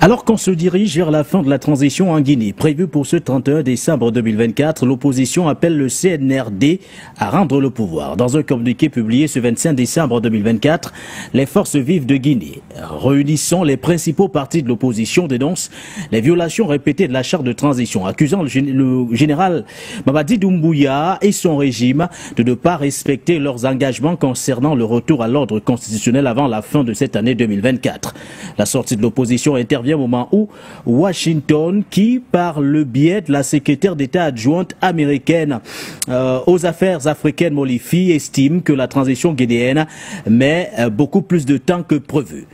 Alors qu'on se dirige vers la fin de la transition en Guinée, prévue pour ce 31 décembre 2024, l'opposition appelle le CNRD à rendre le pouvoir. Dans un communiqué publié ce 25 décembre 2024, les forces vives de Guinée, réunissant les principaux partis de l'opposition, dénoncent les violations répétées de la charte de transition, accusant le général Mamadi Doumbouya et son régime de ne pas respecter leurs engagements concernant le retour à l'ordre constitutionnel avant la fin de cette année 2024. La sortie de l'opposition intervient au moment où Washington, qui par le biais de la secrétaire d'État adjointe américaine aux affaires africaines Molifi, estime que la transition guinéenne met beaucoup plus de temps que prévu.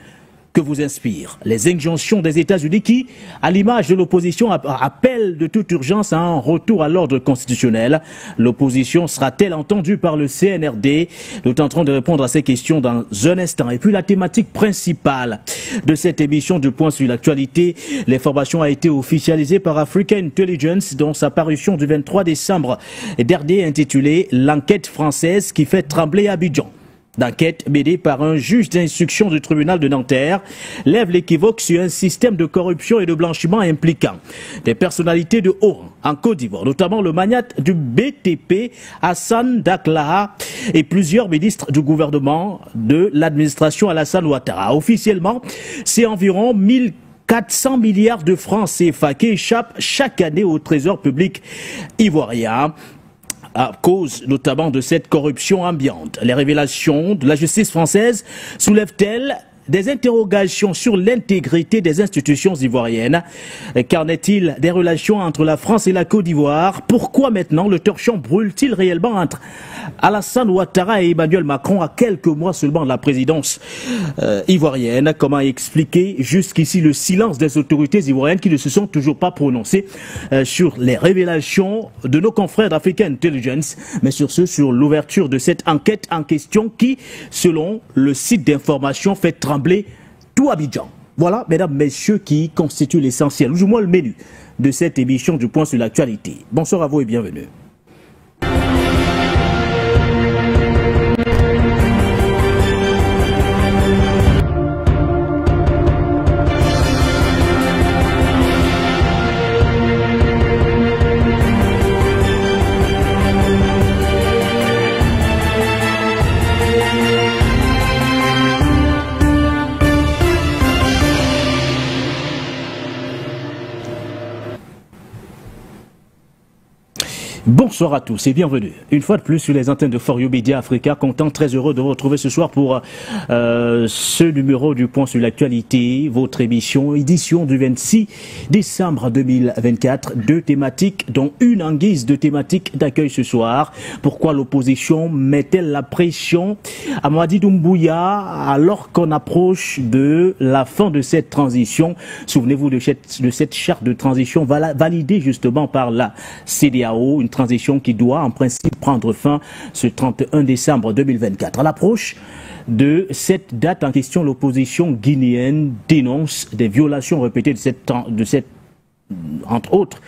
Que vous inspirent les injonctions des États-Unis qui, à l'image de l'opposition, appellent de toute urgence à un retour à l'ordre constitutionnel? L'opposition sera-t-elle entendue par le CNRD? Nous tenterons de répondre à ces questions dans un instant. Et puis la thématique principale de cette émission du Point sur l'actualité, l'information a été officialisée par Africa Intelligence dans sa parution du 23 décembre dernier intitulée « L'enquête française qui fait trembler Abidjan ». D'enquête menée par un juge d'instruction du tribunal de Nanterre lève l'équivoque sur un système de corruption et de blanchiment impliquant des personnalités de haut rang en Côte d'Ivoire, notamment le magnate du BTP Hassan Daklaha et plusieurs ministres du gouvernement de l'administration Alassane Ouattara. Officiellement, c'est environ 1400 milliards de francs CFA qui échappent chaque année au trésor public ivoirien, à cause notamment de cette corruption ambiante. Les révélations de la justice française soulèvent-elles des interrogations sur l'intégrité des institutions ivoiriennes? Qu'en est-il des relations entre la France et la Côte d'Ivoire? Pourquoi maintenant le torchon brûle-t-il réellement entre Alassane Ouattara et Emmanuel Macron à quelques mois seulement de la présidence ivoirienne? Comment expliquer jusqu'ici le silence des autorités ivoiriennes qui ne se sont toujours pas prononcées sur les révélations de nos confrères d'Africa Intelligence, mais sur l'ouverture de cette enquête en question qui, selon le site d'information, fait trembler tout Abidjan. Voilà, mesdames, messieurs, qui constituent l'essentiel, ou du moins le menu de cette émission du Point sur l'actualité. Bonsoir à vous et bienvenue. Bonsoir à tous et bienvenue. Une fois de plus sur les antennes de For You Media Africa, content, très heureux de vous retrouver ce soir pour ce numéro du Point sur l'actualité, votre édition du 26 décembre 2024. Deux thématiques, dont une en guise de thématique d'accueil ce soir. Pourquoi l'opposition met-elle la pression à Mamadi Doumbouya alors qu'on approche de la fin de cette transition? Souvenez-vous de cette charte de transition validée justement par la CEDEAO, une transition qui doit en principe prendre fin ce 31 décembre 2024. À l'approche de cette date en question, l'opposition guinéenne dénonce des violations répétées entre autres,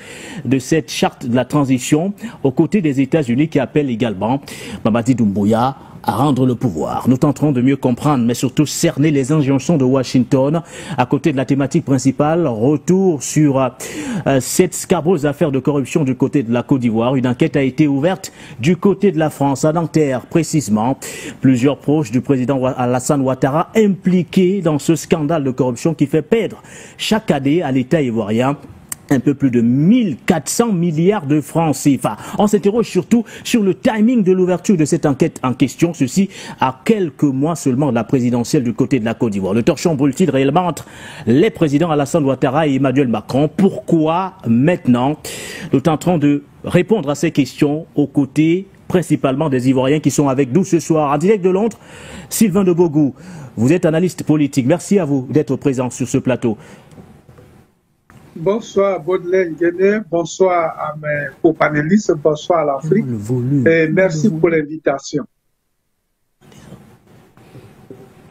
de cette charte de la transition aux côtés des États-Unis qui appellent également Mamadi Doumbouya à rendre le pouvoir. Nous tenterons de mieux comprendre, mais surtout cerner les injonctions de Washington à côté de la thématique principale. Retour sur cette scabreuse affaire de corruption du côté de la Côte d'Ivoire. Une enquête a été ouverte du côté de la France, à Nanterre précisément. Plusieurs proches du président Alassane Ouattara impliqués dans ce scandale de corruption qui fait perdre chaque année à l'État ivoirien un peu plus de 1400 milliards de francs CFA. On s'interroge surtout sur le timing de l'ouverture de cette enquête en question, ceci à quelques mois seulement de la présidentielle du côté de la Côte d'Ivoire. Le torchon brûle-t-il réellement entre les présidents Alassane Ouattara et Emmanuel Macron? Pourquoi maintenant? Nous tenterons de répondre à ces questions aux côtés principalement des Ivoiriens qui sont avec nous ce soir. En direct de Londres, Sylvain de Bogou, vous êtes analyste politique. Merci à vous d'être présent sur ce plateau. Bonsoir Baudelaire Guéné, bonsoir à mes co-panélistes, bonsoir à l'Afrique et merci pour l'invitation.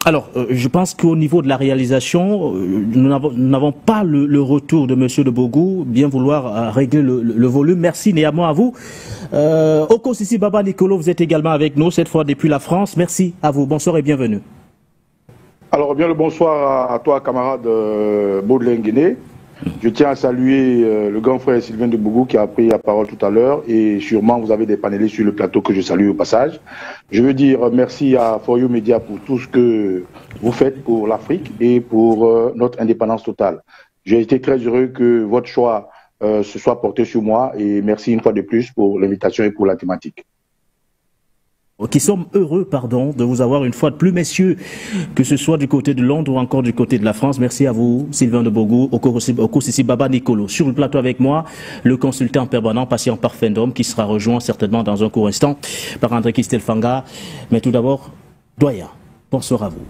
Alors, je pense qu'au niveau de la réalisation, nous n'avons pas le retour de M. de Bogou, bien vouloir régler le volume. Merci néanmoins à vous. Oko Sissi Baba Nicolo, vous êtes également avec nous, cette fois depuis la France. Merci à vous. Bonsoir et bienvenue. Alors, bien le bonsoir à toi, camarade Baudelaire Nguéné. Je tiens à saluer le grand frère Sylvain de Bougou qui a pris la parole tout à l'heure et sûrement vous avez des panélistes sur le plateau que je salue au passage. Je veux dire merci à For You Media pour tout ce que vous faites pour l'Afrique et pour notre indépendance totale. J'ai été très heureux que votre choix se soit porté sur moi et merci une fois de plus pour l'invitation et pour la thématique. Qui sommes heureux, de vous avoir une fois de plus, messieurs, que ce soit du côté de Londres ou encore du côté de la France. Merci à vous, Sylvain de Bougou, Okosisi Baba Nicolo. Sur le plateau avec moi, le consultant permanent, patient Parfendom, qui sera rejoint certainement dans un court instant par André Kistelfanga. Mais tout d'abord, Doyen, bonsoir à vous.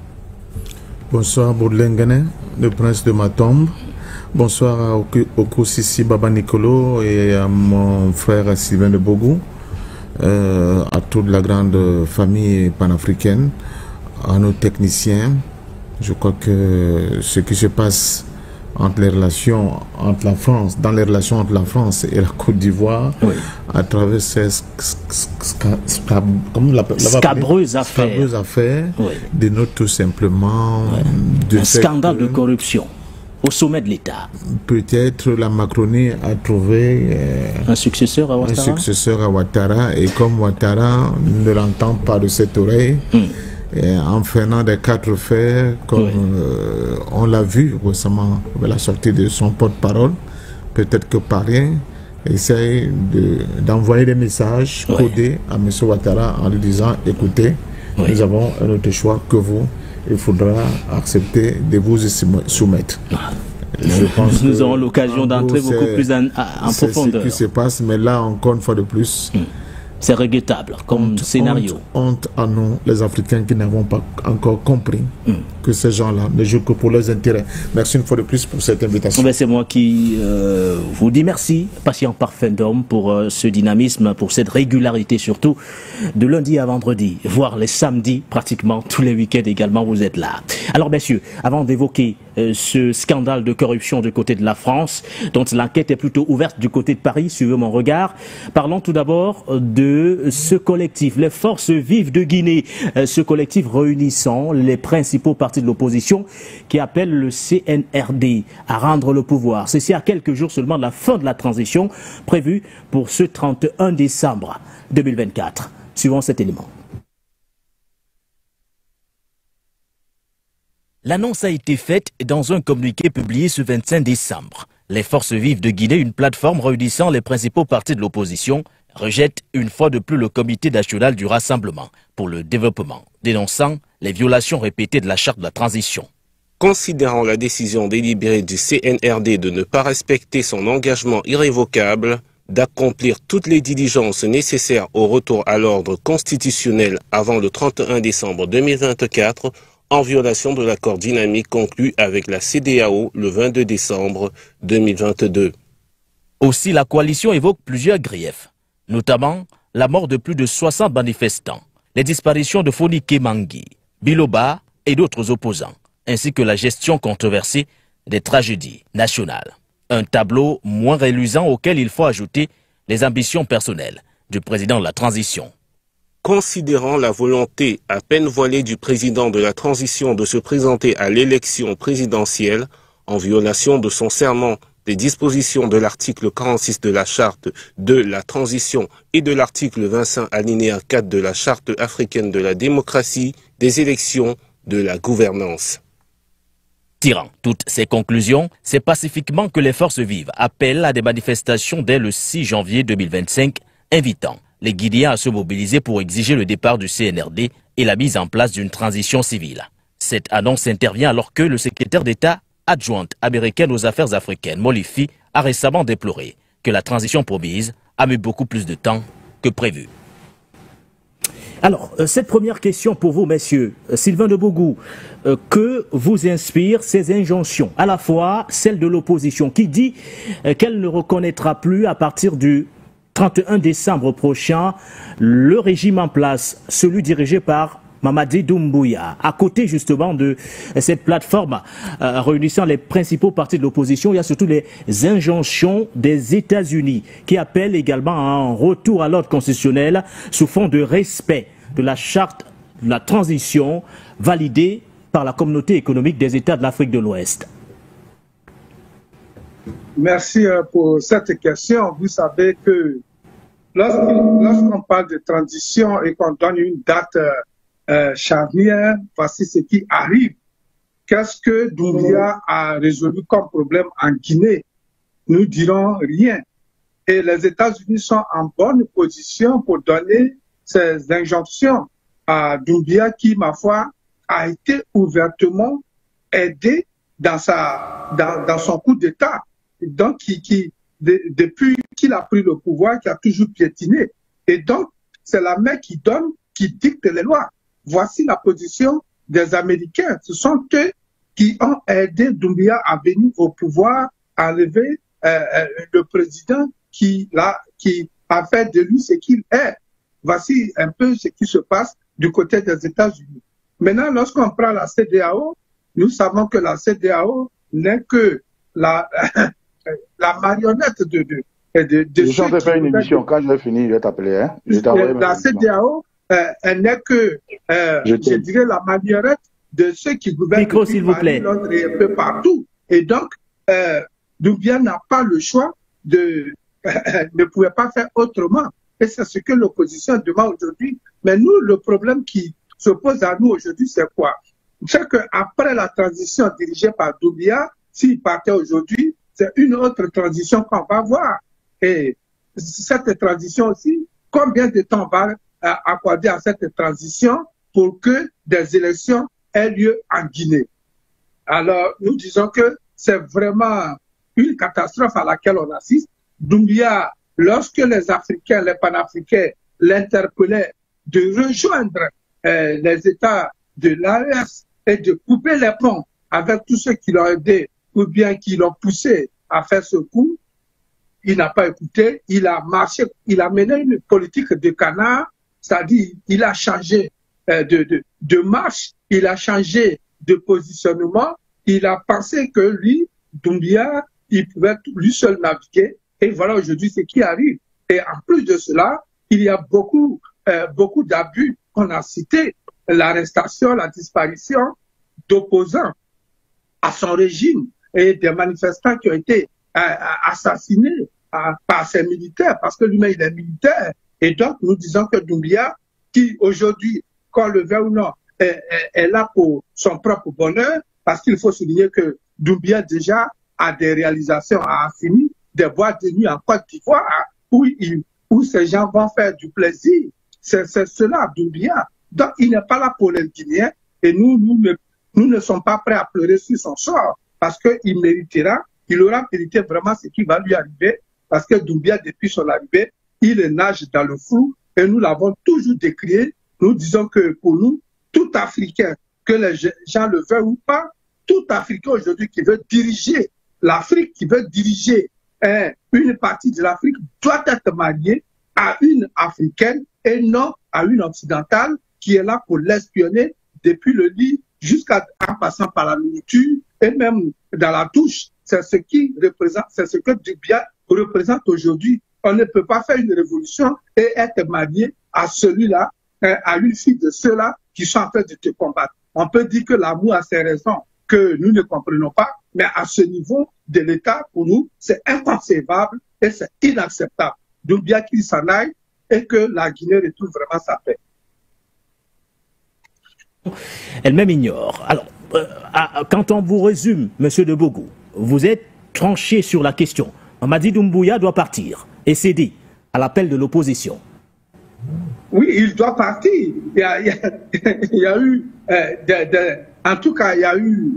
Bonsoir Baudelaire Nguéné, le prince de ma tombe. Bonsoir à Okosisi Baba Nicolo et à mon frère Sylvain de Bougou. À toute la grande famille panafricaine, à nos techniciens. Je crois que ce qui se passe entre les relations entre la France, dans les relations entre la France et la Côte d'Ivoire, oui, à travers ces scabreuses affaires, oui, dénote tout simplement un scandale de corruption au sommet de l'État. Peut-être la Macronie a trouvé un successeur à Ouattara. Un successeur à Ouattara, et comme Ouattara ne l'entend pas de cette oreille, en faisant des quatre fers, comme on l'a vu récemment avec la sortie de son porte-parole, peut-être que Paris essaye d'envoyer des messages codés à M. Ouattara en lui disant, écoutez, nous avons un autre choix que vous. Il faudra accepter de vous soumettre. Je pense que nous aurons l'occasion d'entrer beaucoup plus en profondeur. C'est ce qui se passe, mais là, encore une fois de plus, c'est regrettable comme scénario. Honte à nous, les Africains, qui n'avons pas encore compris que ces gens-là ne jouent que pour leurs intérêts. Merci une fois de plus pour cette invitation. C'est moi qui vous dis merci, patient Parfendom, pour ce dynamisme, pour cette régularité surtout, de lundi à vendredi, voire les samedis, pratiquement tous les week-ends également, vous êtes là. Alors messieurs, avant d'évoquer ce scandale de corruption du côté de la France, dont l'enquête est plutôt ouverte du côté de Paris, suivez mon regard, parlons tout d'abord de ce collectif, les Forces Vives de Guinée, ce collectif réunissant les principaux partis de l'opposition qui appelle le CNRD à rendre le pouvoir. Ceci à quelques jours seulement de la fin de la transition prévue pour ce 31 décembre 2024. Suivons cet élément. L'annonce a été faite dans un communiqué publié ce 25 décembre. Les Forces Vives de Guinée, une plateforme réunissant les principaux partis de l'opposition, rejette une fois de plus le Comité national du Rassemblement pour le développement, dénonçant les violations répétées de la charte de la transition. Considérant la décision délibérée du CNRD de ne pas respecter son engagement irrévocable, d'accomplir toutes les diligences nécessaires au retour à l'ordre constitutionnel avant le 31 décembre 2024, en violation de l'accord dynamique conclu avec la CEDEAO le 22 décembre 2022. Aussi, la coalition évoque plusieurs griefs, notamment la mort de plus de 60 manifestants, les disparitions de Foni Kemangi, Biloba et d'autres opposants, ainsi que la gestion controversée des tragédies nationales. Un tableau moins reluisant auquel il faut ajouter les ambitions personnelles du président de la transition. Considérant la volonté à peine voilée du président de la transition de se présenter à l'élection présidentielle, en violation de son serment, des dispositions de l'article 46 de la charte de la transition et de l'article 25 alinéa 4 de la charte africaine de la démocratie, des élections, de la gouvernance. Tirant toutes ces conclusions, c'est pacifiquement que les forces vives appellent à des manifestations dès le 6 janvier 2025, invitant les Guinéens à se mobiliser pour exiger le départ du CNRD et la mise en place d'une transition civile. Cette annonce intervient alors que le secrétaire d'État adjointe américaine aux affaires africaines, Molifi, a récemment déploré que la transition promise a mis beaucoup plus de temps que prévu. Alors, cette première question pour vous, messieurs, Sylvain de Bougou, que vous inspirent ces injonctions, à la fois celle de l'opposition qui dit qu'elle ne reconnaîtra plus à partir du 31 décembre prochain le régime en place, celui dirigé par Mamadi Doumbouya, à côté justement de cette plateforme réunissant les principaux partis de l'opposition. Il y a surtout les injonctions des États-Unis qui appellent également à un retour à l'ordre constitutionnel sous fond de respect de la charte de la transition validée par la communauté économique des États de l'Afrique de l'Ouest? Merci pour cette question. Vous savez que lorsqu'on parle de transition et qu'on donne une date charnière, voici ce qui arrive. Qu'est-ce que Doumbouya a résolu comme problème en Guinée? Nous dirons rien. Et les États-Unis sont en bonne position pour donner ces injonctions à Doumbouya qui, ma foi, a été ouvertement aidé dans son coup d'État. Donc, depuis qu'il a pris le pouvoir, qui a toujours piétiné. Et donc, c'est la main qui donne, qui dicte les lois. Voici la position des Américains. Ce sont eux qui ont aidé Doumbouya à venir au pouvoir, à enlever le président qui a fait de lui ce qu'il est. Voici un peu ce qui se passe du côté des États-Unis. Maintenant, lorsqu'on prend la CEDEAO, nous savons que la CEDEAO n'est que la marionnette de je suis en train de faire une émission. Quand je vais finir, je vais t'appeler. Hein? La CEDEAO, elle n'est que, je dirais, la marionnette de ceux qui gouvernent Micro, s'il vous plaît. Londres et un peu partout. Et donc, Doumbouya n'a pas le choix ne pouvait pas faire autrement. Et c'est ce que l'opposition demande aujourd'hui. Mais nous, le problème qui se pose à nous aujourd'hui, c'est quoi? C'est qu'après la transition dirigée par Doumbouya, s'il partait aujourd'hui, c'est une autre transition qu'on va voir. Et cette transition aussi, combien de temps va accorder à cette transition pour que des élections aient lieu en Guinée? Alors, nous disons que c'est vraiment une catastrophe à laquelle on assiste. Doumbouya, lorsque les Africains, les panafricains l'interpellaient de rejoindre les États de l'AES et de couper les ponts avec tous ceux qui l'ont aidé ou bien qui l'ont poussé à faire ce coup, il n'a pas écouté, il a marché, il a mené une politique de canard, c'est-à-dire il a changé de marche, il a changé de positionnement, il a pensé que lui, Doumbouya, il pouvait lui seul naviguer. Et voilà aujourd'hui ce qui arrive. Et en plus de cela, il y a beaucoup d'abus qu'on a cités. L'arrestation, la disparition d'opposants à son régime et des manifestants qui ont été assassinés par ses militaires, parce que lui-même il est militaire. Et donc nous disons que Doumbouya, qui aujourd'hui, qu'on le veuille ou non, est là pour son propre bonheur, parce qu'il faut souligner que Doumbouya déjà a des réalisations à Assini, des boîtes de nuit en Côte d'Ivoire où ces gens vont faire du plaisir. C'est cela, Doumbouya. Donc, il n'est pas là pour les Guinéens et nous ne sommes pas prêts à pleurer sur son sort parce qu'il méritera, il aura mérité vraiment ce qui va lui arriver parce que Doumbouya, depuis son arrivée, il nage dans le flou et nous l'avons toujours décrié. Nous disons que pour nous, tout Africain, que les gens le veulent ou pas, tout Africain aujourd'hui qui veut diriger l'Afrique, qui veut diriger une partie de l'Afrique doit être mariée à une africaine et non à une occidentale qui est là pour l'espionner depuis le lit jusqu'en passant par la nourriture et même dans la douche. C'est ce que Doumbouya représente aujourd'hui. On ne peut pas faire une révolution et être marié à celui-là, à une fille de ceux-là qui sont en train de te combattre. On peut dire que l'amour a ses raisons que nous ne comprenons pas, mais à ce niveau de l'État, pour nous, c'est inconcevable et c'est inacceptable. Doumbouya qu'il s'en aille et que la Guinée retrouve vraiment sa paix. Elle-même ignore. Alors, quand on vous résume, M. de Bougou, vous êtes tranché sur la question. Mamadi Doumbouya doit partir et céder à l'appel de l'opposition. Oui, il doit partir. Il y a eu en tout cas, il y a eu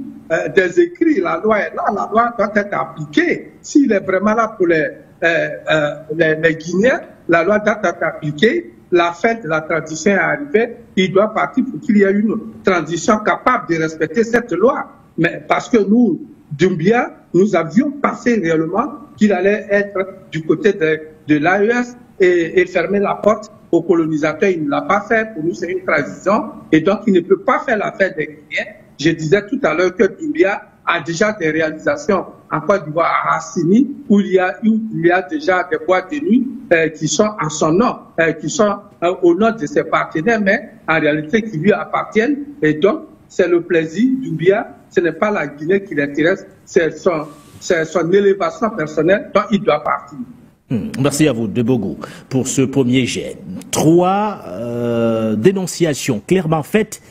des écrits. La loi est là, la loi doit être appliquée. S'il est vraiment là pour les Guinéens, la loi doit être appliquée. La fin de la transition est arrivée. Il doit partir pour qu'il y ait une transition capable de respecter cette loi. Mais parce que nous, Doumbouya, nous avions pensé réellement qu'il allait être du côté de l'AES et fermer la porte aux colonisateurs. Il ne l'a pas fait. Pour nous, c'est une transition. Et donc, il ne peut pas faire l'affaire des Guinéens. Je disais tout à l'heure que Doumbouya a déjà des réalisations en Côte d'Ivoire à Assini, où il y a déjà des boîtes de nuit qui sont en son nom, qui sont au nom de ses partenaires, mais en réalité qui lui appartiennent. Et donc, c'est le plaisir. Doumbouya, ce n'est pas la Guinée qui l'intéresse, c'est son élévation personnelle, donc il doit partir. Merci à vous, De Bogo, pour ce premier jet. 3 dénonciations clairement faites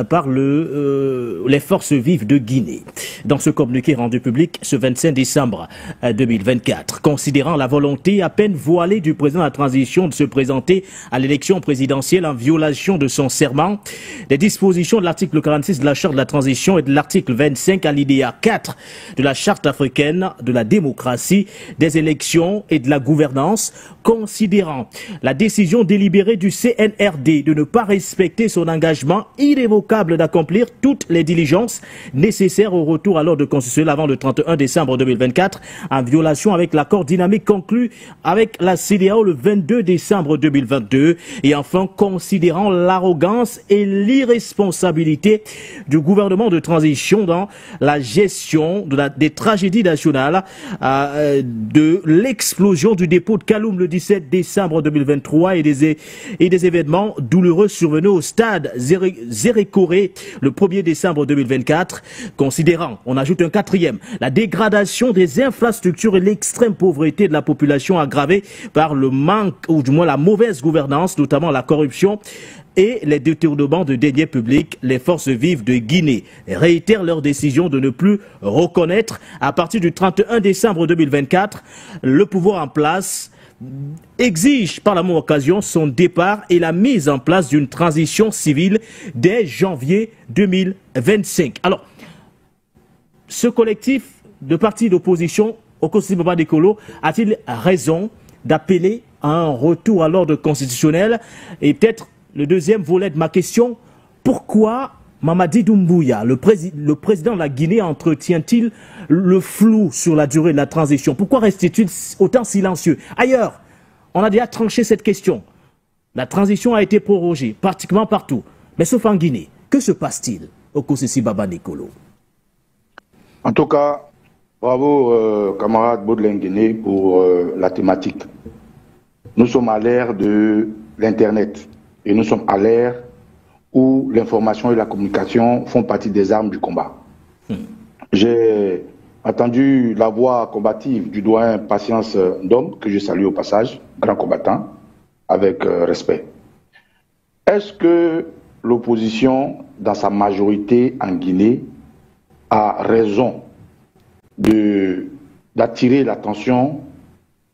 par les forces vives de Guinée. Dans ce communiqué rendu public ce 25 décembre 2024, considérant la volonté à peine voilée du président de la transition de se présenter à l'élection présidentielle en violation de son serment, des dispositions de l'article 46 de la charte de la transition et de l'article 25 alinéa 4 de la charte africaine de la démocratie, des élections et de la gouvernance, considérant la décision délibérée du CNRD de ne pas respecter son engagement irrévocable d'accomplir toutes les diligences nécessaires au retour à l'ordre constitutionnel avant le 31 décembre 2024, en violation avec l'accord dynamique conclu avec la CEDEAO le 22 décembre 2022, et enfin considérant l'arrogance et l'irresponsabilité du gouvernement de transition dans la gestion des tragédies nationales, de l'explosion du dépôt de Kaloum le 17 décembre 2023 et des événements douloureux survenus au stade Zérékoré le 1er décembre 2024, considérant, on ajoute un 4e, la dégradation des infrastructures et l'extrême pauvreté de la population aggravée par le manque, ou du moins la mauvaise gouvernance, notamment la corruption et les détournements de deniers publics. Les forces vives de Guinée réitèrent leur décision de ne plus reconnaître, à partir du 31 décembre 2024, le pouvoir en place, exige par la même occasion son départ et la mise en place d'une transition civile dès janvier 2025. Alors, ce collectif de partis d'opposition, Okosi Baba Nikolo, a-t-il raison d'appeler à un retour à l'ordre constitutionnel? Et peut-être le deuxième volet de ma question, pourquoi Mamadi Doumbouya, le président de la Guinée, entretient-il le flou sur la durée de la transition? Pourquoi reste-t-il autant silencieux? Ailleurs, on a déjà tranché cette question. La transition a été prorogée pratiquement partout, mais sauf en Guinée. Que se passe-t-il, Okosi Baba Nikolo? En tout cas, bravo camarade Baudelaire Guinée pour la thématique. Nous sommes à l'ère de l'Internet et nous sommes à l'ère où l'information et la communication font partie des armes du combat. J'ai entendu la voix combative du doyen Patience Ndom, que je salue au passage, grand combattant, avec respect. Est-ce que l'opposition, dans sa majorité en Guinée, a raison d'attirer l'attention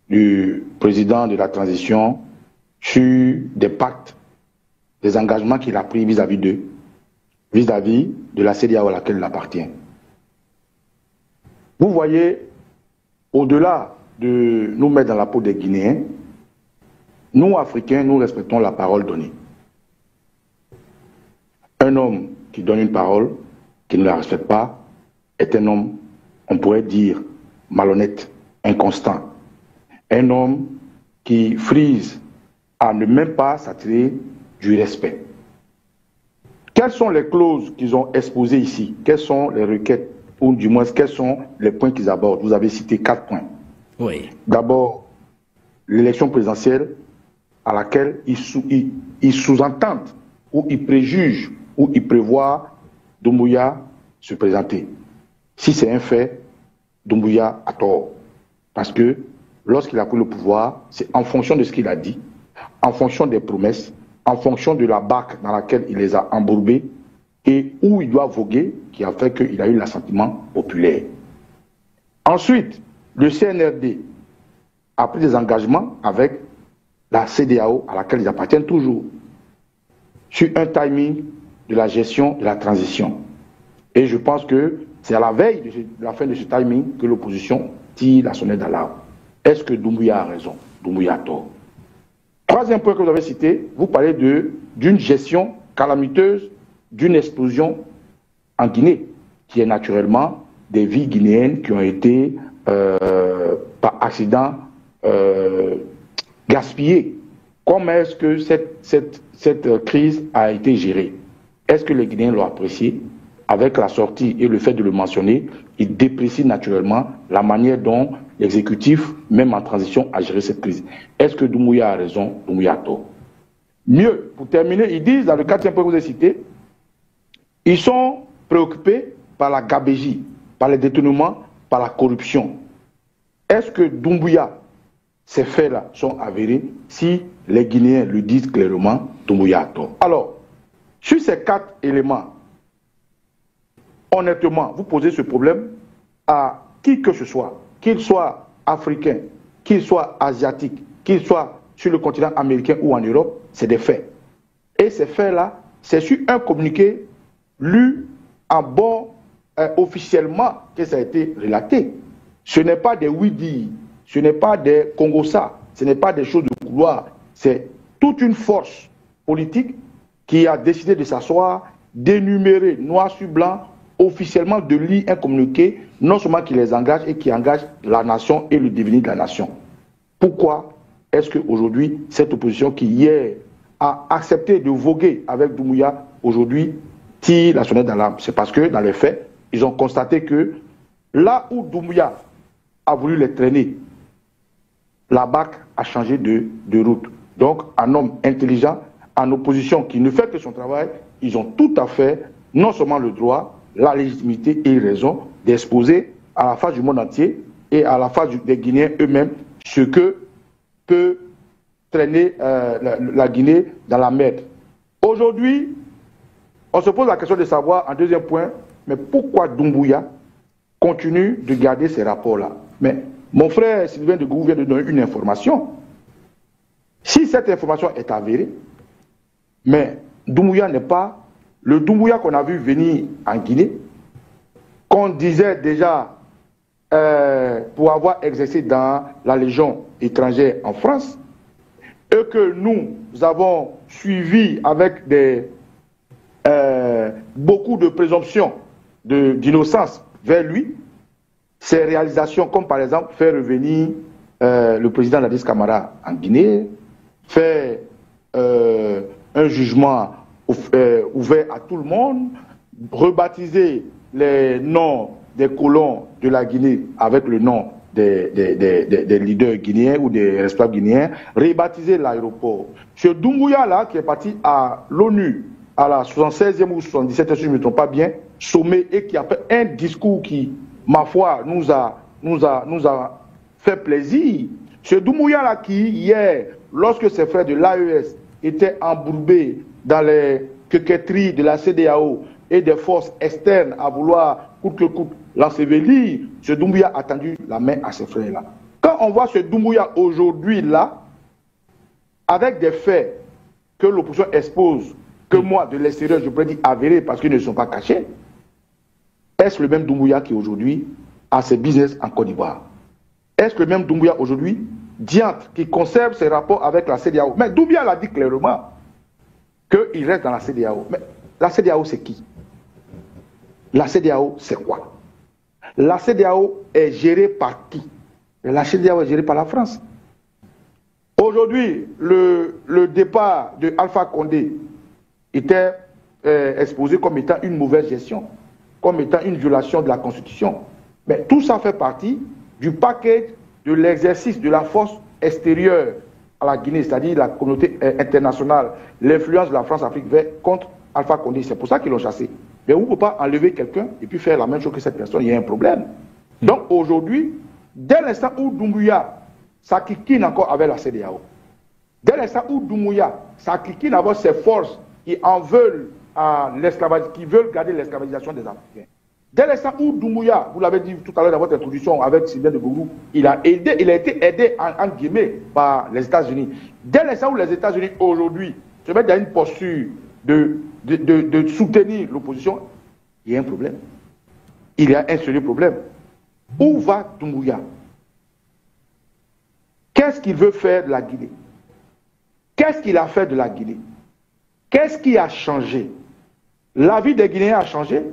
du président de la transition sur des pactes, des engagements qu'il a pris vis-à-vis d'eux, vis-à-vis de la CEDEAO à laquelle il appartient? Vous voyez, au-delà de nous mettre dans la peau des Guinéens, nous, Africains, nous respectons la parole donnée. Un homme qui donne une parole, qui ne la respecte pas, est un homme, on pourrait dire, malhonnête, inconstant. Un homme qui frise à ne même pas s'attirer du respect. Quelles sont les clauses qu'ils ont exposées ici? Quelles sont les requêtes, ou du moins quels sont les points qu'ils abordent? Vous avez cité 4 points. Oui. D'abord, l'élection présidentielle à laquelle ils sous-entendent, ou ils préjugent, ou ils prévoient Doumbouya se présenter. Si c'est un fait, Doumbouya a tort. Parce que lorsqu'il a pris le pouvoir, c'est en fonction de ce qu'il a dit, en fonction des promesses, en fonction de la barque dans laquelle il les a embourbés et où il doit voguer, qui a fait qu'il a eu l'assentiment populaire. Ensuite, le CNRD a pris des engagements avec la CEDEAO, à laquelle ils appartiennent toujours, sur un timing de la gestion de la transition. Et je pense que c'est à la veille de la fin de ce timing que l'opposition tire la sonnette d'alarme. Est-ce que Doumbouya a raison? Doumbouya a tort. Troisième point que vous avez cité, vous parlez d'une gestion calamiteuse d'une explosion en Guinée, qui est naturellement des vies guinéennes qui ont été par accident gaspillées. Comment est-ce que cette crise a été gérée? Est-ce que les Guinéens l'ont apprécié? Avec la sortie et le fait de le mentionner, il déprécie naturellement la manière dont l'exécutif, même en transition, a géré cette crise. Est-ce que Doumbouya a raison? Doumbouya a tort. Mieux, pour terminer, ils disent dans le 4e point que vous avez cité, Ils sont préoccupés par la gabégie, par les détournements, par la corruption. Est-ce que Doumbouya, ces faits-là sont avérés? Si les Guinéens le disent clairement, Doumbouya a tort. Alors, sur ces 4 éléments, honnêtement, vous posez ce problème à qui que ce soit, qu'il soit africain, qu'il soit asiatique, qu'il soit sur le continent américain ou en Europe, c'est des faits. Et ces faits-là, c'est sur un communiqué lu en bon officiellement que ça a été relaté. Ce n'est pas des oui-dire, ce n'est pas des Congossa, ce n'est pas des choses de couloir, c'est toute une force politique qui a décidé de s'asseoir, d'énumérer noir sur blanc, officiellement de lire un communiqué, non seulement qui les engage et qui engage la nation et le devenir de la nation. Pourquoi est-ce qu'aujourd'hui, cette opposition qui hier a accepté de voguer avec Doumbouya, aujourd'hui tire la sonnette d'alarme? C'est parce que, dans les faits, ils ont constaté que là où Doumbouya a voulu les traîner, la BAC a changé de route. Donc, un homme intelligent, en opposition qui ne fait que son travail, ils ont tout à fait, non seulement le droit, la légitimité et raison d'exposer à la face du monde entier et à la face des Guinéens eux-mêmes ce que peut traîner la Guinée dans la merde. Aujourd'hui, on se pose la question de savoir, en deuxième point, mais pourquoi Doumbouya continue de garder ces rapports-là? Mais mon frère Sylvain de Gourou vient de donner une information. Si cette information est avérée, mais Doumbouya n'est pas le Doumbouya qu'on a vu venir en Guinée, qu'on disait déjà pour avoir exercé dans la Légion étrangère en France, et que nous avons suivi avec beaucoup de présomptions d'innocence vers lui, ses réalisations comme par exemple faire revenir le président Ladis Camara en Guinée, faire un jugement ouvert à tout le monde, rebaptiser les noms des colons de la Guinée avec le nom des leaders guinéens ou des responsables guinéens, rebaptiser l'aéroport. Ce Doumbouya-là, qui est parti à l'ONU à la 76e ou 77e, si je ne me trompe pas bien, sommet, et qui a fait un discours qui, ma foi, nous a fait plaisir. Ce Doumbouya-là qui, hier, lorsque ses frères de l'AES étaient embourbés dans les coquetteries de la CEDEAO et des forces externes à vouloir coûte que coûte l'ensevelir, ce Doumbouya a tendu la main à ses frères-là. Quand on voit ce Doumbouya aujourd'hui là, avec des faits que l'opposition expose, que moi de l'extérieur je pourrais dire avérés parce qu'ils ne sont pas cachés, est-ce le même Doumbouya qui aujourd'hui a ses business en Côte d'Ivoire? Est-ce que le même Doumbouya aujourd'hui, diantre, qui conserve ses rapports avec la CEDEAO? Mais Doumbouya l'a dit clairement qu'il reste dans la CEDEAO. Mais la CEDEAO c'est qui? La CEDEAO c'est quoi? La CEDEAO est gérée par qui? La CEDEAO est gérée par la France. Aujourd'hui, le départ de Alpha Condé était exposé comme étant une mauvaise gestion, comme étant une violation de la Constitution. Mais tout ça fait partie du paquet de l'exercice de la force extérieure à la Guinée, c'est-à-dire la communauté internationale, l'influence de la France-Afrique contre Alpha Condé. C'est pour ça qu'ils l'ont chassé. Mais on ne peut pas enlever quelqu'un et puis faire la même chose que cette personne, il y a un problème. Donc aujourd'hui, dès l'instant où Doumbouya s'acquiquine encore avec la CEDEAO, dès l'instant où Doumbouya s'acquiquine avec ses forces qui en veulent à l'esclavage, qui veulent garder l'esclavagisation des Africains, dès l'instant où Doumbouya, vous l'avez dit tout à l'heure dans votre introduction avec Sylvain de Gourou, il a été aidé en guillemets par les États-Unis. Dès l'instant où les États-Unis aujourd'hui se mettent dans une posture de soutenir l'opposition, il y a un problème. Il y a un sérieux problème. Où va Doumbouya? Qu'est-ce qu'il veut faire de la Guinée? Qu'est-ce qu'il a fait de la Guinée? Qu'est-ce qui a changé? La vie des Guinéens a changé,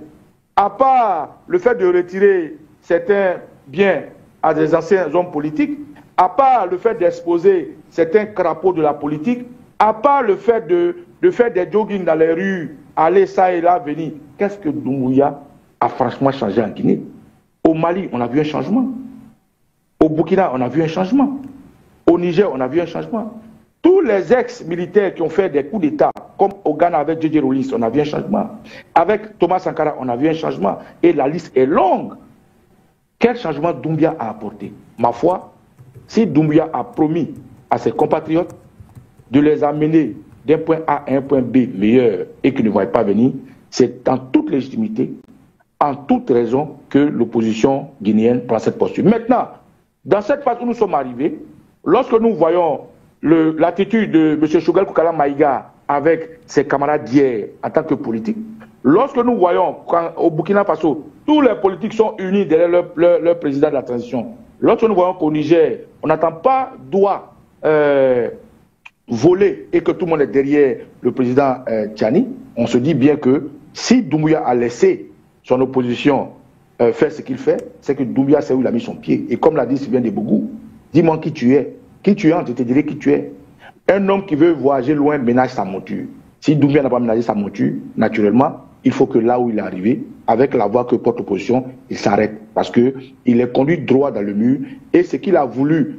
à part le fait de retirer certains biens à des anciens hommes politiques, à part le fait d'exposer certains crapauds de la politique, à part le fait de faire des jogging dans les rues, aller ça et là, venir. Qu'est-ce que Doumbouya a franchement changé en Guinée? Au Mali, on a vu un changement. Au Burkina, on a vu un changement. Au Niger, on a vu un changement. Tous les ex-militaires qui ont fait des coups d'État, comme au Ghana avec J.J. Rawlings, on a vu un changement. Avec Thomas Sankara, on a vu un changement. Et la liste est longue. Quel changement Doumbouya a apporté? Ma foi, si Doumbouya a promis à ses compatriotes de les amener d'un point A à un point B meilleur et qu'ils ne vont pas venir, c'est en toute légitimité, en toute raison que l'opposition guinéenne prend cette posture. Maintenant, dans cette phase où nous sommes arrivés, lorsque nous voyons l'attitude de M. Choguel Koukala Maïga avec ses camarades d'hier en tant que politique, lorsque nous voyons au Burkina Faso, tous les politiques sont unis derrière leur président de la transition, lorsque nous voyons qu'au Niger, on n'attend pas doigt voler et que tout le monde est derrière le président Tchani, on se dit bien que si Doumbouya a laissé son opposition faire ce qu'il fait, c'est que Doumbouya sait où il a mis son pied. Et comme l'a dit Sylvain de Bougou, dis-moi qui tu es. Qui tu es, je te dirai qui tu es. Un homme qui veut voyager loin ménage sa monture. Si Doumbouya n'a pas ménagé sa monture, naturellement, il faut que là où il est arrivé, avec la voie que porte l'opposition, il s'arrête. Parce qu'il est conduit droit dans le mur et ce qu'il a voulu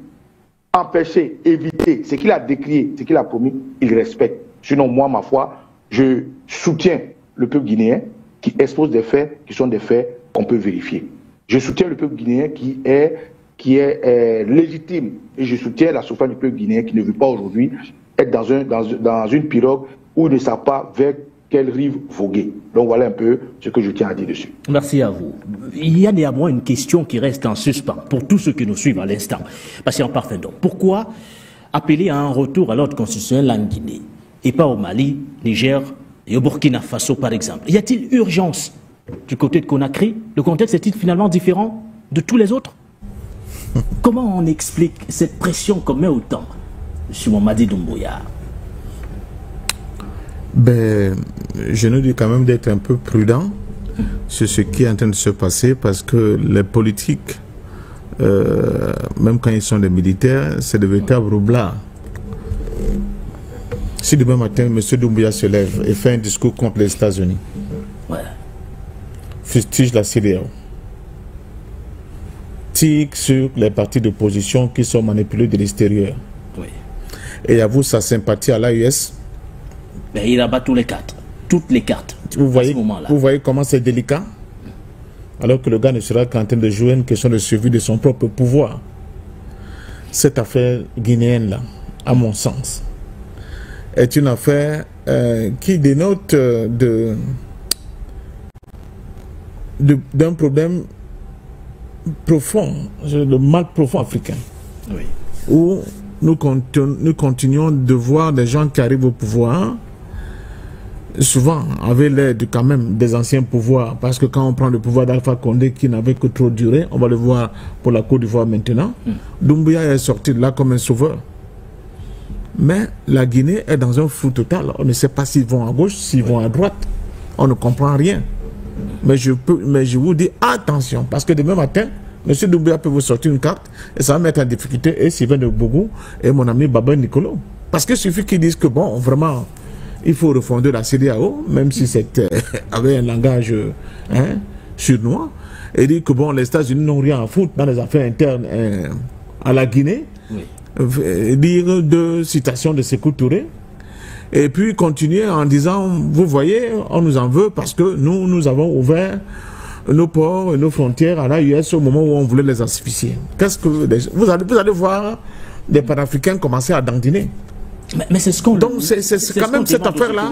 empêcher, éviter, ce qu'il a décrié, ce qu'il a promis, il respecte. Sinon, moi, ma foi, je soutiens le peuple guinéen qui expose des faits qui sont des faits qu'on peut vérifier. Je soutiens le peuple guinéen qui est légitime et je soutiens la souffrance du peuple guinéen qui ne veut pas aujourd'hui être dans une pirogue où il ne sait pas vers quelle rive voguer. Donc voilà un peu ce que je tiens à dire dessus. Merci à vous. Il y a néanmoins une question qui reste en suspens pour tous ceux qui nous suivent à l'instant. Patient parfait donc. Pourquoi appeler à un retour à l'ordre constitutionnel en Guinée et pas au Mali, Niger et au Burkina Faso par exemple? Y a-t-il urgence du côté de Conakry? Le contexte est-il finalement différent de tous les autres? Comment on explique cette pression qu'on met autant sur Mamadi Doumbouya? Ben, je nous dis quand même d'être un peu prudent sur ce qui est en train de se passer parce que les politiques, même quand ils sont des militaires, c'est de véritables roublards. Si demain matin, M. Doumbouya se lève et fait un discours contre les États-Unis, fustige la CEDEAO, tique sur les partis d'opposition qui sont manipulés de l'extérieur, et avoue sa sympathie à l'AUS, ben, il abat toutes les cartes. Vous voyez comment c'est délicat? Alors que le gars ne sera qu'en train de jouer une question de survie de son propre pouvoir. Cette affaire guinéenne-là, à mon sens, est une affaire qui dénote d'un problème profond, le mal profond africain, où nous continuons de voir des gens qui arrivent au pouvoir, souvent avec l'aide quand même des anciens pouvoirs, parce que quand on prend le pouvoir d'Alpha Condé qui n'avait que trop duré, on va le voir pour la Côte d'Ivoire maintenant, Doumbouya est sorti de là comme un sauveur. Mais la Guinée est dans un flou total. On ne sait pas s'ils vont à gauche, s'ils vont à droite. On ne comprend rien. Mais je vous dis attention, parce que demain matin, M. Doumbouya peut vous sortir une carte et ça va mettre en difficulté et Sylvain de Bougou et mon ami Baba Nicolo. Parce qu'il suffit qu'ils disent que bon, vraiment, il faut refonder la CEDEAO, même si c'était avec un langage surnois, et dire que bon, les États-Unis n'ont rien à foutre dans les affaires internes à la Guinée, dire deux citations de Sékou Touré, et puis continuer en disant, vous voyez, on nous en veut parce que nous avons ouvert nos ports et nos frontières à l'AUS au moment où on voulait les asphyxier. Qu'est-ce que vous allez voir des panafricains commencer à dandiner. Mais c'est ce qu'on... Donc c'est quand même cette affaire-là.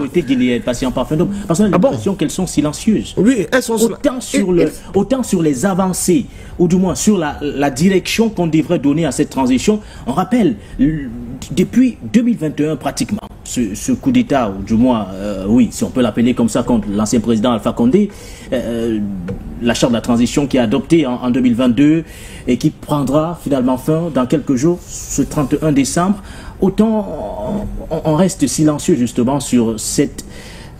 Parce qu'on a l'impression qu'elles sont silencieuses. Oui, elles sont autant sur les avancées, ou du moins sur la direction qu'on devrait donner à cette transition. On rappelle, depuis 2021 pratiquement, ce coup d'État, ou du moins, oui, si on peut l'appeler comme ça, contre l'ancien président Alpha Condé, la charte de la transition qui est adoptée en 2022 et qui prendra finalement fin dans quelques jours, ce 31 décembre, autant on reste silencieux justement sur cette,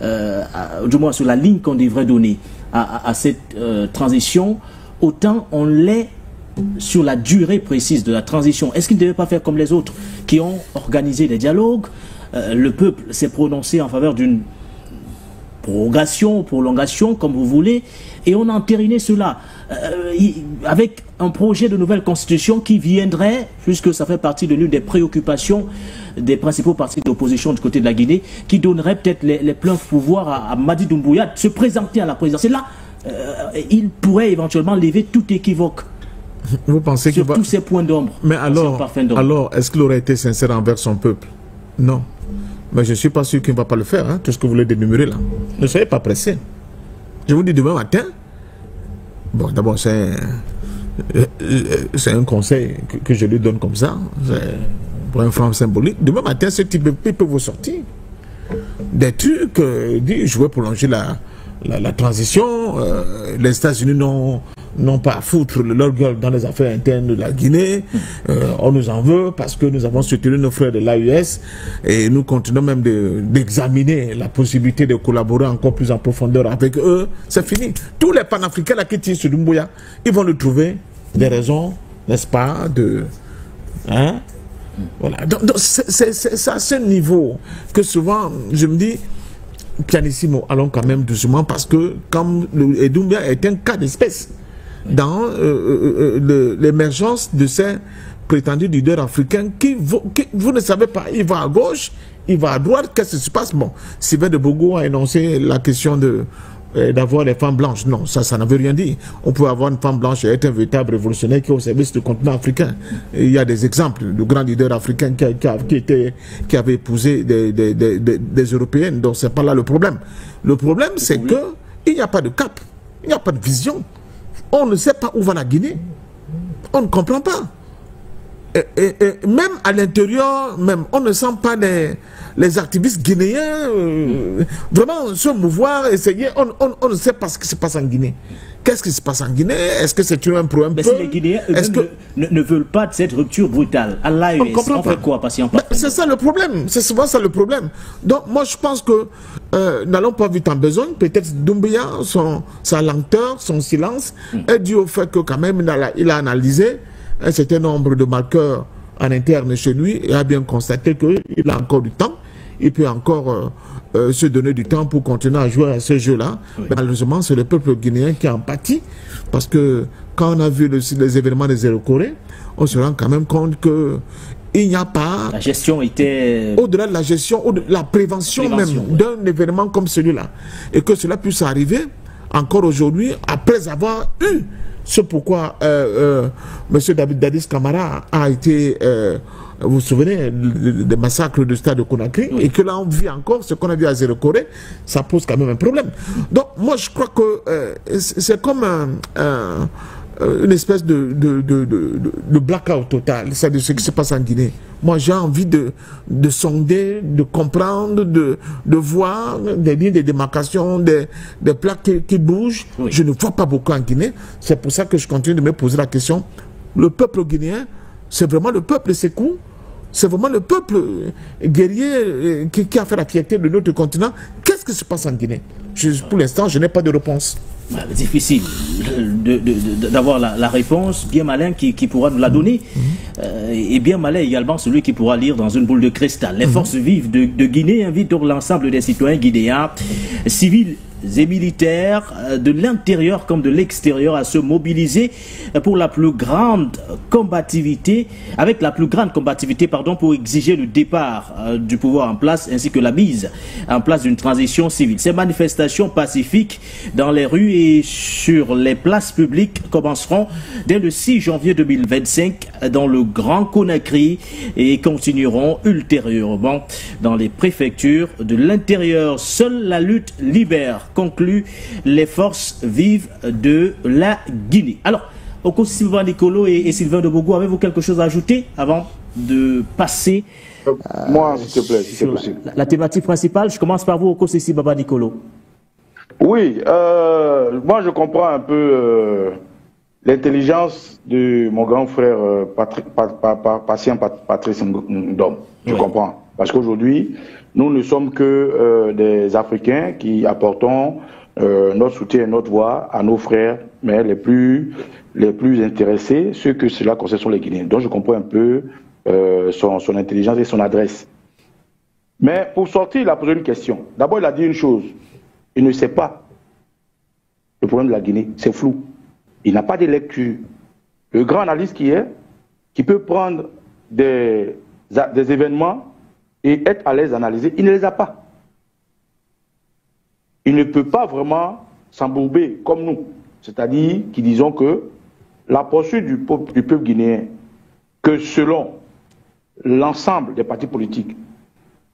du moins sur la ligne qu'on devrait donner à cette transition, autant on l'est sur la durée précise de la transition. Est-ce qu'il ne devait pas faire comme les autres qui ont organisé des dialogues? Le peuple s'est prononcé en faveur d'une prorogation, prolongation, comme vous voulez, et on a entériné cela avec un projet de nouvelle constitution qui viendrait, puisque ça fait partie de l'une des préoccupations des principaux partis d'opposition du côté de la Guinée, qui donnerait peut-être les pleins pouvoirs à Madi Doumbouya de se présenter à la présidence. Et là, il pourrait éventuellement lever tout équivoque. Vous pensez sur tous ces points d'ombre. Mais alors est-ce qu'il aurait été sincère envers son peuple? Non. Mais je ne suis pas sûr qu'il ne va pas le faire, hein, tout ce que vous voulez dénumérer là. Ne soyez pas pressés. Je vous dis demain matin, bon, d'abord c'est un conseil que je lui donne comme ça, pour un franc symbolique. Demain matin, ce type peut vous sortir des trucs, je veux prolonger la transition, les États-Unis n'ont pas à foutre leur gueule dans les affaires internes de la Guinée. On nous en veut parce que nous avons soutenu nos frères de l'AES et nous continuons même d'examiner la possibilité de collaborer encore plus en profondeur avec eux. C'est fini. Tous les panafricains là qui tirent sur Doumbouya, ils vont lui trouver des raisons, n'est-ce pas, de... Hein? Voilà. Donc c'est à ce niveau que souvent je me dis, pianissimo, allons quand même doucement parce que comme Doumbouya est un cas d'espèce dans l'émergence de ces prétendus leaders africains qui vous ne savez pas, il va à gauche, il va à droite, qu'est-ce qui se passe? Bon, Sylvain de Bogo a énoncé la question d'avoir des femmes blanches. Non, ça n'avait rien dit. On peut avoir une femme blanche et être un véritable révolutionnaire qui est au service du continent africain. Et il y a des exemples de grands leaders africains qui avaient épousé des Européennes, donc c'est pas là le problème. Le problème, c'est que il n'y a pas de cap, il n'y a pas de vision. On ne sait pas où va la Guinée. On ne comprend pas. Et même à l'intérieur, on ne sent pas les activistes guinéens vraiment se mouvoir, essayer. On ne sait pas ce qui se passe en Guinée. Qu'est-ce qui se passe en Guinée? Est-ce que c'est un problème? Mais si les Guinéens ne veulent pas de cette rupture brutale, à l'AES, on fait quoi? C'est ça le problème. C'est souvent ça le problème. Donc moi je pense que n'allons pas vite en besogne. Peut-être Doumbouya, sa lenteur, son silence est dû au fait que quand même il a analysé un certain nombre de marqueurs en interne chez lui et a bien constaté qu'il a encore du temps. Il peut encore se donner du temps pour continuer à jouer à ce jeu-là. Oui. Malheureusement, c'est le peuple guinéen qui en pâtit parce que quand on a vu les événements des Zéro Corée, on se rend quand même compte que il n'y a pas... La gestion était... Au-delà de la gestion, la prévention même d'un événement comme celui-là. Et que cela puisse arriver encore aujourd'hui, après avoir eu ce pourquoi M. David Dadis Camara a été... vous vous souvenez des massacres du stade de Conakry, oui. Et que là on vit encore ce qu'on a vu à Zéro Corée, ça pose quand même un problème. Donc moi je crois que c'est comme une espèce de blackout total, c'est de ce qui se passe en Guinée. Moi j'ai envie de sonder, de comprendre, de voir des lignes de démarcation, des plaques qui bougent. Oui. Je ne vois pas beaucoup en Guinée. C'est pour ça que je continue de me poser la question. Le peuple guinéen, c'est vraiment le peuple Sékou, c'est vraiment le peuple guerrier qui a fait la fierté de notre continent. Qu'est-ce qui se passe en Guinée? Pour l'instant, je n'ai pas de réponse. Difficile d'avoir la réponse. Bien malin qui pourra nous la donner. Et bien malin également celui qui pourra lire dans une boule de cristal. Les forces vives de Guinée invitent donc l'ensemble des citoyens guinéens, civils et militaires de l'intérieur comme de l'extérieur à se mobiliser pour la plus grande combativité, pour exiger le départ du pouvoir en place ainsi que la mise en place d'une transition civile. Ces manifestations pacifiques dans les rues et sur les places publiques commenceront dès le 6 janvier 2025 dans le Grand Conakry et continueront ultérieurement dans les préfectures de l'intérieur. Seule la lutte libère, conclut les forces vives de la Guinée. Alors, Oko Sylvain Nicolo et Sylvain de Bogo, avez-vous quelque chose à ajouter avant de passer moi, s'il te plaît, si c'est possible. La thématique principale? Je commence par vous, Oko Sissi Baba Nicolo. Oui, moi je comprends un peu l'intelligence de mon grand frère patient Patrice Ndom. Je comprends. Parce qu'aujourd'hui, nous ne sommes que des Africains qui apportons notre soutien et notre voix à nos frères, mais les plus intéressés, ceux que cela concerne sont les Guinéens. Donc je comprends un peu son intelligence et son adresse. Mais pour sortir, il a posé une question. D'abord, il a dit une chose. il ne sait pas le problème de la Guinée, c'est flou. Il n'a pas de lecture. Le grand analyste qui peut prendre des événements et être à l'aise d'analyser, il ne les a pas. Il ne peut pas vraiment s'embourber comme nous, c'est-à-dire qui disons que la poursuite du peuple guinéen, que selon l'ensemble des partis politiques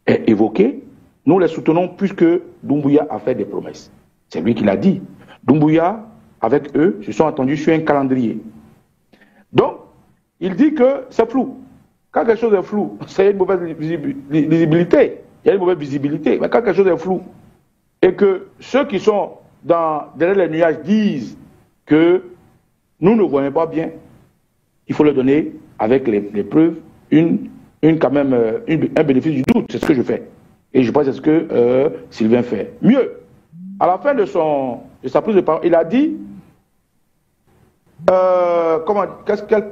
est évoquée, nous les soutenons puisque Doumbouya a fait des promesses. C'est lui qui l'a dit. Doumbouya, avec eux, se sont entendus sur un calendrier. Donc, il dit que c'est flou. Quand quelque chose est flou, c'est une mauvaise visibilité. Il y a une mauvaise visibilité. Mais quand quelque chose est flou, et que ceux qui sont derrière les nuages disent que nous ne voyons pas bien, il faut leur donner, avec les preuves, quand même, un bénéfice du doute. C'est ce que je fais. Et je pense que c'est ce que Sylvain fait. Mieux, à la fin de sa prise de parole, il a dit,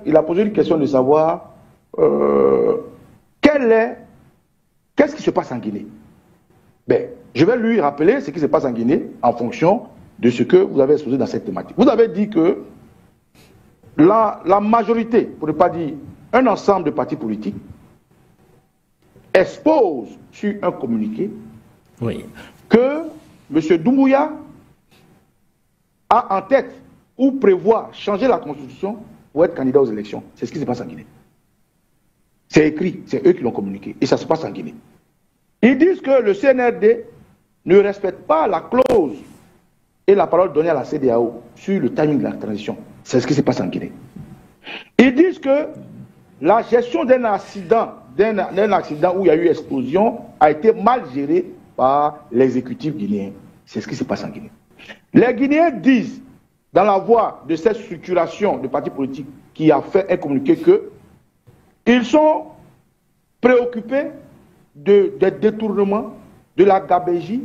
il a posé une question de savoir qu'est-ce qui se passe en Guinée. Ben, je vais lui rappeler ce qui se passe en Guinée en fonction de ce que vous avez exposé dans cette thématique. Vous avez dit que la majorité, pour ne pas dire un ensemble de partis politiques, expose sur un communiqué que M. Doumbouya a en tête ou prévoit changer la constitution pour être candidat aux élections. C'est ce qui se passe en Guinée. C'est écrit, c'est eux qui l'ont communiqué. Et ça se passe en Guinée. Ils disent que le CNRD ne respecte pas la clause et la parole donnée à la CEDEAO sur le timing de la transition. C'est ce qui se passe en Guinée. Ils disent que la gestion d'un accident où il y a eu explosion a été mal gérée par l'exécutif guinéen. C'est ce qui se passe en Guinée. Les Guinéens disent, dans la voie de cette structuration de partis politiques qui a fait un communiqué qu'ils sont préoccupés des détournements, de la gabégie,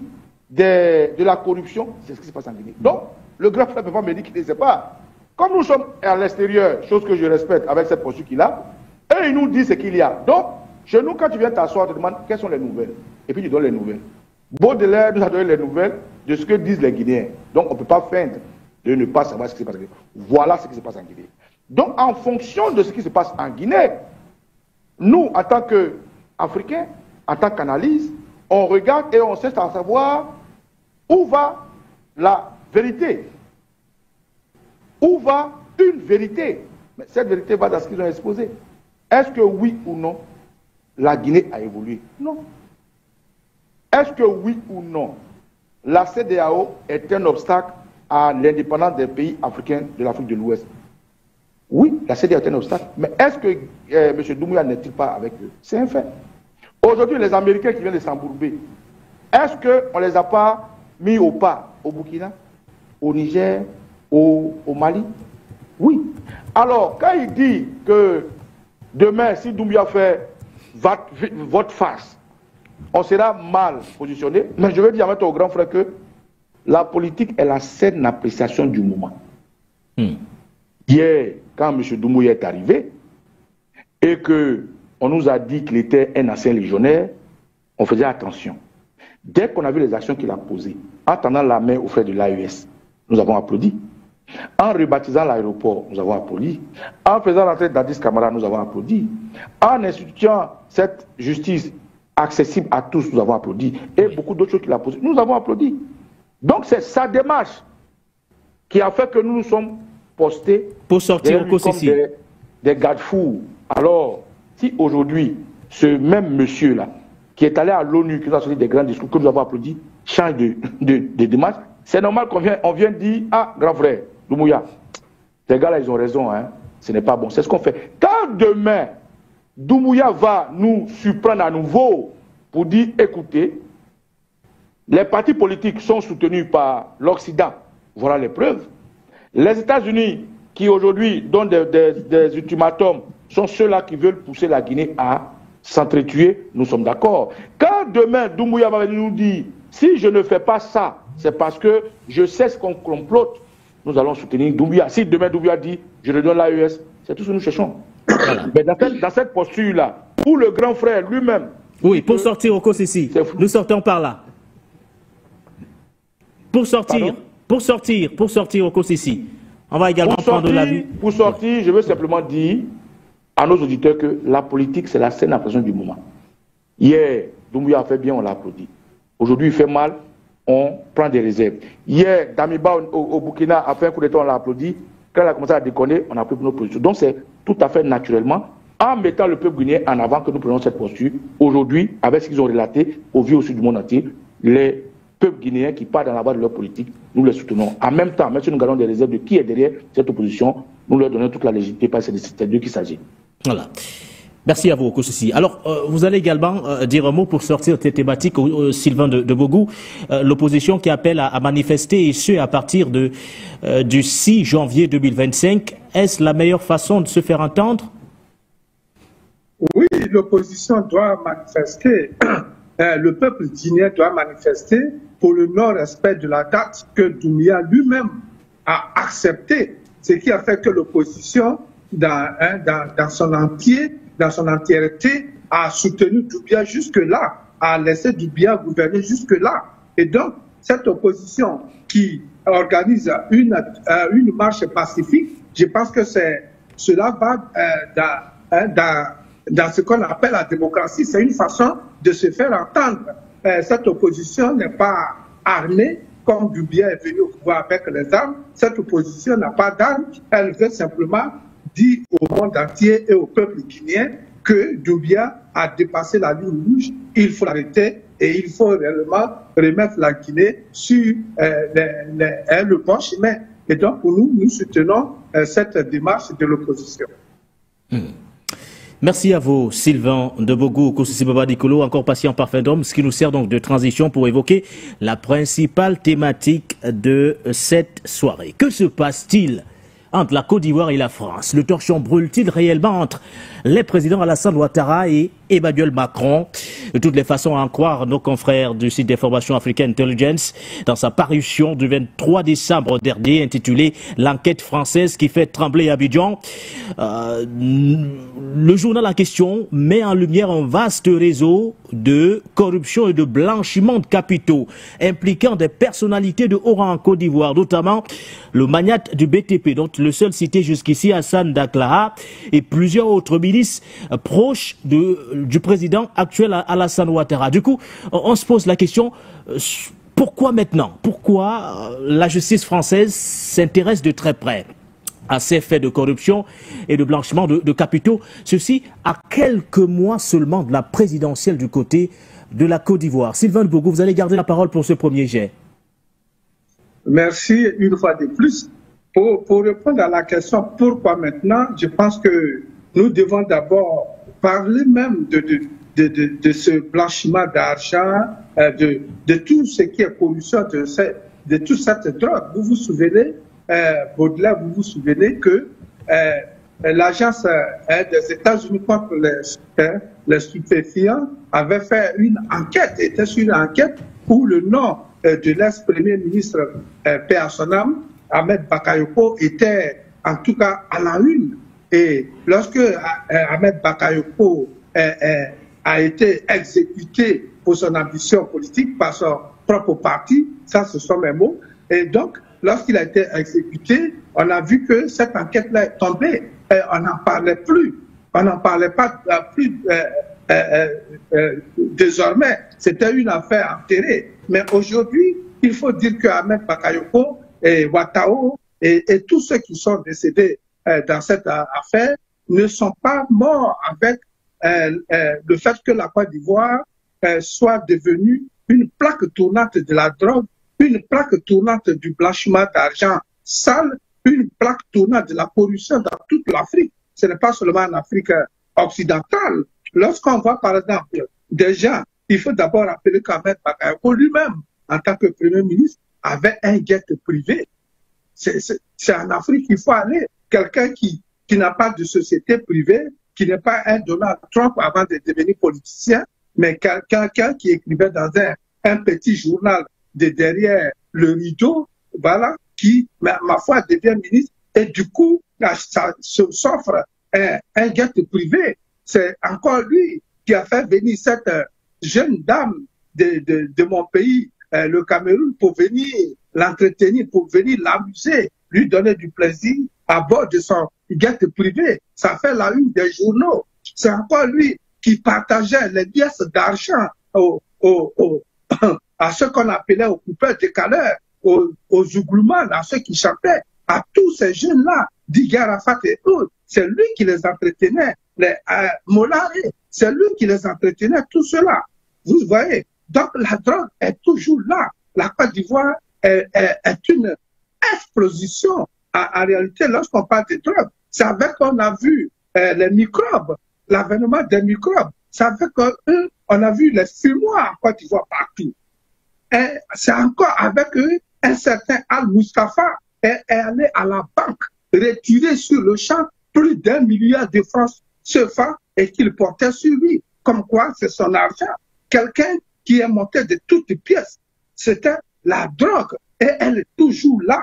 de la corruption. C'est ce qui se passe en Guinée. Donc, le grand frère ne peut pas me dire qu'il ne sait pas. Comme nous sommes à l'extérieur, chose que je respecte avec cette posture qu'il a, et il nous dit ce qu'il y a. Donc, chez nous, quand tu viens t'asseoir, tu te demandes quelles sont les nouvelles. Et puis tu donnes les nouvelles. Baudelaire nous a donné les nouvelles de ce que disent les Guinéens. Donc, on ne peut pas feindre de ne pas savoir ce qui se passe en Guinée. Voilà ce qui se passe en Guinée. Donc, en fonction de ce qui se passe en Guinée, nous, en tant qu'Africains, en tant qu'analyse, on regarde et on cherche à savoir où va la vérité. Où va une vérité? Mais cette vérité va dans ce qu'ils ont exposé. Est-ce que oui ou non, la Guinée a évolué? Non. Est-ce que oui ou non, la CEDEAO est un obstacle à l'indépendance des pays africains de l'Afrique de l'Ouest? Oui, la CEDEAO est un obstacle. Mais est-ce que M. Doumbouya n'est-il pas avec eux? C'est un fait. Aujourd'hui, les Américains qui viennent de s'embourber, est-ce qu'on ne les a pas mis au pas au Burkina, au Niger, au Mali? Oui. Alors, quand il dit que demain, si Doumbouya fait vote face, on sera mal positionné, mais je veux dire à au grand frère que la politique est la saine appréciation du moment. Hier, quand M. Doumbouya est arrivé et qu'on nous a dit qu'il était un ancien légionnaire, on faisait attention. Dès qu'on a vu les actions qu'il a posées, en tendant la main aux frères de l'AES, nous avons applaudi. En rebaptisant l'aéroport, nous avons applaudi. En faisant l'entrée d'Addis Camara, nous avons applaudi. En instituant cette justice accessible à tous, nous avons applaudi. Et beaucoup d'autres choses qu'il a posées, nous avons applaudi. Donc c'est sa démarche qui a fait que nous nous sommes postés pour sortir au comme des garde-fous. Alors, si aujourd'hui, ce même monsieur-là, qui est allé à l'ONU, qui nous a sorti des grands discours que nous avons applaudi, change de démarche, c'est normal qu'on vienne dire, ah, grand frère, Doumbouya, ces gars-là, ils ont raison, hein, ce n'est pas bon. C'est ce qu'on fait. Quand demain, Doumbouya va nous surprendre à nouveau pour dire, écoutez, les partis politiques sont soutenus par l'Occident, voilà les preuves. Les États-Unis, qui aujourd'hui donnent des ultimatums, sont ceux-là qui veulent pousser la Guinée à s'entretuer, nous sommes d'accord. Quand demain, Doumbouya va venir nous dire, si je ne fais pas ça, c'est parce que je sais ce qu'on complote, nous allons soutenir Doumbouya. Si demain Doumbouya dit, je redonne l'AES, c'est tout ce que nous cherchons. Mais dans cette posture-là, où le grand frère lui-même... Oui, pour sortir au Kosisi, nous sortons par là. pour sortir au cours ici. On va également prendre l'avis. Pour sortir, je veux simplement dire à nos auditeurs que la politique, c'est la scène à présent du moment. Hier, Doumbouya a fait bien, on l'a applaudi. Aujourd'hui, il fait mal, on prend des réserves. Hier, Damiba au Burkina a fait un coup d'état, on l'a applaudi. Quand elle a commencé à déconner, on a pris notre position. Donc c'est tout à fait naturellement, en mettant le peuple guinéen en avant, que nous prenons cette posture. Aujourd'hui, avec ce qu'ils ont relaté, au vu aussi du monde entier, les peuples guinéens qui partent dans la voie de leur politique, nous les soutenons. En même temps, même si nous gardons des réserves de qui est derrière cette opposition, nous leur donnons toute la légitimité parce que c'est d'eux qu'il s'agit. Voilà. Merci à vous, Kossi. Alors, vous allez également dire un mot pour sortir cette thématique, Sylvain de Bogou, l'opposition qui appelle à manifester, et ce, à partir du 6 janvier 2025. Est-ce la meilleure façon de se faire entendre? Oui, l'opposition doit manifester, le peuple guinéen doit manifester pour le non-respect de la date que Doumbouya lui-même a accepté, ce qui a fait que l'opposition, dans son entièreté, a soutenu Doumbouya jusque-là, a laissé Doumbouya gouverner jusque-là. Et donc, cette opposition qui organise une marche pacifique, je pense que cela va dans ce qu'on appelle la démocratie. C'est une façon de se faire entendre. Cette opposition n'est pas armée, comme Doumbouya est venu au pouvoir avec les armes. Cette opposition n'a pas d'armes. Elle veut simplement dire au monde entier et au peuple guinéen que Doumbouya a dépassé la ligne rouge. Il faut l'arrêter et il faut réellement remettre la Guinée sur le bon chemin. Et donc, pour nous, nous soutenons cette démarche de l'opposition. Merci à vous, Sylvain de Bogou, Kossi Baba Nicolo, encore patient parfait d'homme, ce qui nous sert donc de transition pour évoquer la principale thématique de cette soirée. Que se passe-t-il entre la Côte d'Ivoire et la France? Le torchon brûle-t-il réellement entre les présidents Alassane Ouattara et Emmanuel Macron? De toutes les façons, à en croire nos confrères du site d'information African Intelligence, dans sa parution du 23 décembre dernier, intitulée « L'enquête française qui fait trembler Abidjan », le journal en question met en lumière un vaste réseau de corruption et de blanchiment de capitaux impliquant des personnalités de haut rang en Côte d'Ivoire, notamment le magnate du BTP, dont le seul cité jusqu'ici, Hassan Daklaha, et plusieurs autres milices proches du président actuel Alassane Ouattara. Du coup, on se pose la question, pourquoi maintenant? Pourquoi la justice française s'intéresse de très près à ces faits de corruption et de blanchiment de capitaux? Ceci à quelques mois seulement de la présidentielle du côté de la Côte d'Ivoire. Sylvain de Bogou, vous allez garder la parole pour ce premier jet. Merci une fois de plus. Pour répondre à la question pourquoi maintenant, je pense que nous devons d'abord parler même de ce blanchiment d'argent, de tout ce qui est corruption, de toute cette drogue. Vous vous souvenez, Baudelaire, vous vous souvenez que l'agence des États-Unis contre les stupéfiants avait fait une enquête, était sur une enquête où le nom de l'ex-premier ministre paix à son âme, Ahmed Bakayoko, était en tout cas à la une. Et lorsque Ahmed Bakayoko a été exécuté pour son ambition politique par son propre parti, ça ce sont mes mots, et donc lorsqu'il a été exécuté, on a vu que cette enquête-là est tombée. On n'en parlait plus. On n'en parlait pas plus désormais. C'était une affaire enterrée. Mais aujourd'hui, il faut dire que Ahmed Bakayoko et Ouattao et tous ceux qui sont décédés dans cette affaire ne sont pas morts avec le fait que la Côte d'Ivoire soit devenue une plaque tournante de la drogue, une plaque tournante du blanchiment d'argent sale, une plaque tournante de la corruption dans toute l'Afrique. Ce n'est pas seulement en Afrique occidentale. Lorsqu'on voit par exemple des gens, il faut d'abord rappeler qu'Ahmed Bakayoko lui-même, en tant que Premier ministre, avait un jet privé. C'est en Afrique qu'il faut aller. Quelqu'un qui n'a pas de société privée, qui n'est pas un Donald Trump avant de devenir politicien, mais quelqu'un qui écrivait dans un petit journal de derrière le rideau, voilà, qui, ma foi, devient ministre. Et du coup, ça s'offre un jet privé. C'est encore lui qui a fait venir cette jeune dame de mon pays, le Cameroun, pour venir l'entretenir, pour venir l'amuser, lui donner du plaisir à bord de son jet privé. Ça fait la une des journaux. C'est encore lui qui partageait les pièces d'argent à ceux qu'on appelait aux coupeurs décaleurs, aux ougloumans, à ceux qui chantaient, à tous ces jeunes-là, Didier Arafat et autres. C'est lui qui les entretenait, les Molaré, c'est lui qui les entretenait, tout cela. Vous voyez, donc la drogue est toujours là. La Côte d'Ivoire est une explosion. En réalité, lorsqu'on parle de drogue, c'est avec qu'on a vu les microbes, l'avènement des microbes. C'est avec qu'on a vu les fumoirs en Côte d'Ivoire partout. Et c'est encore avec eux, un certain Al-Mustafa est allé à la banque retirer sur le champ plus d'1 milliard de francs CFA et qu'il portait sur lui. Comme quoi, c'est son argent. Quelqu'un qui est monté de toutes pièces. C'était la drogue et elle est toujours là.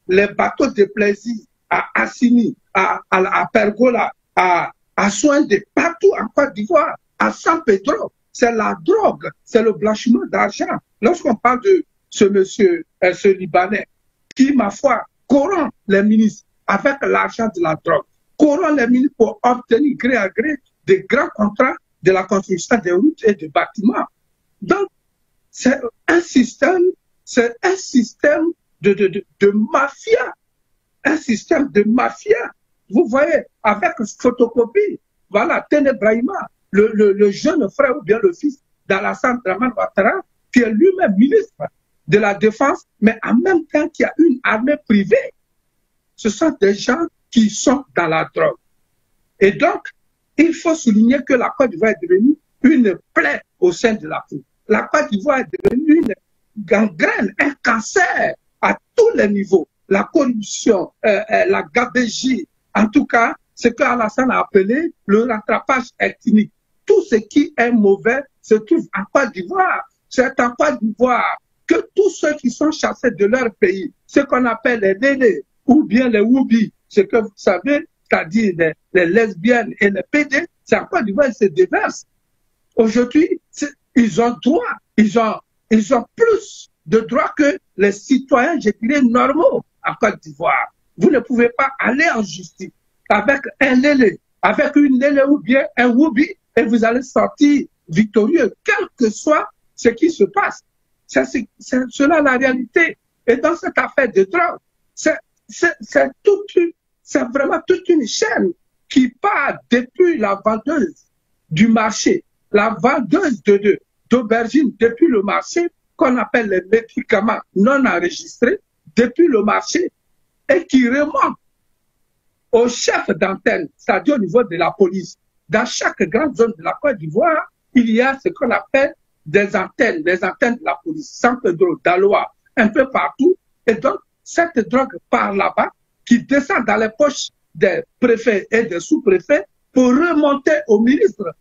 Les bateaux de plaisir à Assini, à Pergola, à Soindé, partout en Côte d'Ivoire, à San Pedro, c'est la drogue, c'est le blanchiment d'argent. Lorsqu'on parle de ce monsieur, ce Libanais, qui, ma foi, corrompt les ministres avec l'argent de la drogue, corrompt les ministres pour obtenir gré à gré des grands contrats de la construction des routes et des bâtiments. Donc, c'est un système de mafia, un système de mafia. Vous voyez, avec photocopie, voilà, Ténébrahima, le jeune frère ou bien le fils d'Alassane Dramane Ouattara, qui est lui-même ministre de la Défense, mais en même temps qui a une armée privée. Ce sont des gens qui sont dans la drogue. Et donc, il faut souligner que la Côte d'Ivoire est devenue une plaie au sein de l'Afrique. La Côte d'Ivoire est devenue une gangrène, un cancer à tous les niveaux. La corruption, la gabégie, en tout cas, ce qu'Alassane a appelé le rattrapage ethnique. Tout ce qui est mauvais se trouve en Côte d'Ivoire. C'est en Côte d'Ivoire que tous ceux qui sont chassés de leur pays, ce qu'on appelle les Nénés ou bien les Woubi, ce que vous savez, c'est-à-dire les lesbiennes et les PD, c'est en Côte d'Ivoire, ils se déversent. Aujourd'hui, ils ont droit, ils ont plus de droits que les citoyens, je dirais, normaux en Côte d'Ivoire. Vous ne pouvez pas aller en justice avec un Néné, avec une Néné ou bien un Woubi, et vous allez sortir victorieux, quel que soit ce qui se passe. C'est cela la réalité. Et dans cette affaire de drogue, c'est vraiment toute une chaîne qui part depuis la vendeuse du marché, la vendeuse d'aubergines depuis le marché, qu'on appelle les médicaments non enregistrés, depuis le marché, et qui remonte au chef d'antenne, c'est-à-dire au niveau de la police. Dans chaque grande zone de la Côte d'Ivoire, il y a ce qu'on appelle des antennes de la police, San Pedro, Daloa, un peu partout. Et donc, cette drogue part là-bas, qui descend dans les poches des préfets et des sous-préfets pour remonter au ministre.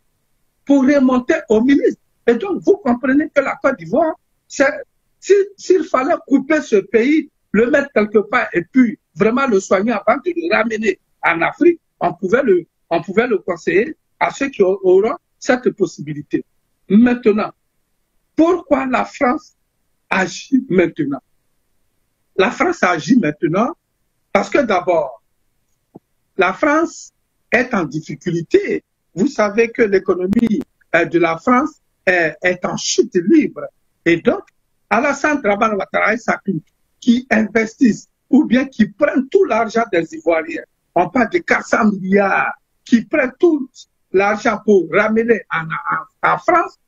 Et donc, vous comprenez que la Côte d'Ivoire, s'il fallait couper ce pays, le mettre quelque part et puis vraiment le soigner avant de le ramener en Afrique, on pouvait le conseiller à ceux qui auront cette possibilité. Maintenant, pourquoi la France agit maintenant? La France agit maintenant parce que d'abord, la France est en difficulté. Vous savez que l'économie de la France est en chute libre. Et donc, Alassane Dramane Ouattara et sa clique qui investissent ou bien qui prennent tout l'argent des Ivoiriens, on parle de 400 milliards, qui prennent tout l'argent pour ramener en France,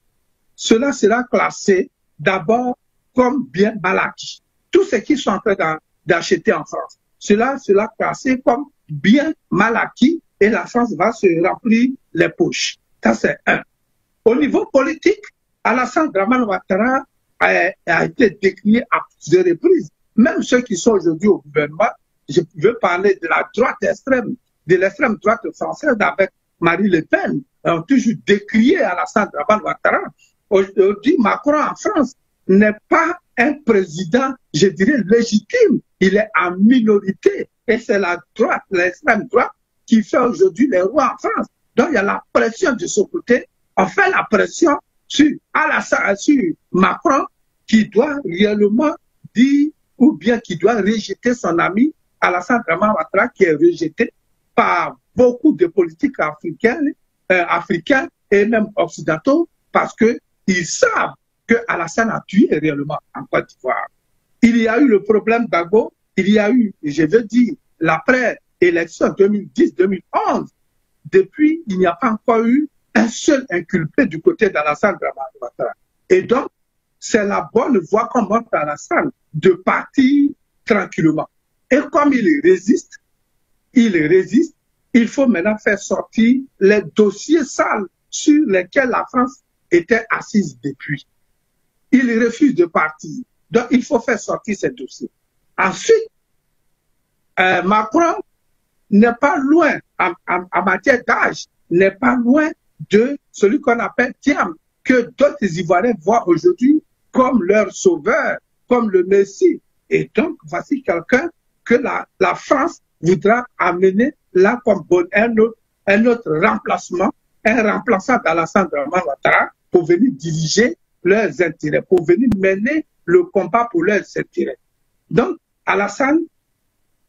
cela sera classé d'abord comme bien mal acquis. Tout ce qu'ils sont en train d'acheter en France, cela sera classé comme bien mal acquis et la France va se remplir les poches. Ça, c'est un. Au niveau politique, Alassane Dramane Ouattara a été décrié à plusieurs reprises. Même ceux qui sont aujourd'hui au gouvernement, je veux parler de la droite extrême, de l'extrême droite française avec Marine Le Pen, ont toujours décrié Alassane Dramane Ouattara. Aujourd'hui, Macron en France n'est pas un président, je dirais, légitime. Il est en minorité. Et c'est la droite, l'extrême droite, qui fait aujourd'hui les rois en France. Donc, il y a la pression de ce côté. On fait la pression sur Macron, qui doit réellement dire ou bien qui doit rejeter son ami Alassane Dramane Ouattara, qui est rejeté par beaucoup de politiques africains et même occidentaux, parce qu'ils savent que Alassane a tué réellement en Côte d'Ivoire. Il y a eu le problème d'Ago, il y a eu, je veux dire, l'après-élection 2010-2011. Depuis, il n'y a pas encore eu un seul inculpé du côté d'Alassane Dramane Ouattara. Et donc, c'est la bonne voie qu'on montre à Alassane de partir tranquillement. Et comme il résiste, il faut maintenant faire sortir les dossiers sales sur lesquels la France était assise depuis. Il refuse de partir. Donc, il faut faire sortir ces dossiers. Ensuite, Macron n'est pas loin, en matière d'âge, n'est pas loin de celui qu'on appelle Thiam, que d'autres Ivoiriens voient aujourd'hui comme leur sauveur, comme le Messie. Et donc, voici quelqu'un que la France voudra amener là comme un autre remplacement, un remplaçant d'Alassane Dramane Ouattara pour venir diriger leurs intérêts, pour venir mener le combat pour leurs intérêts. Donc, Alassane,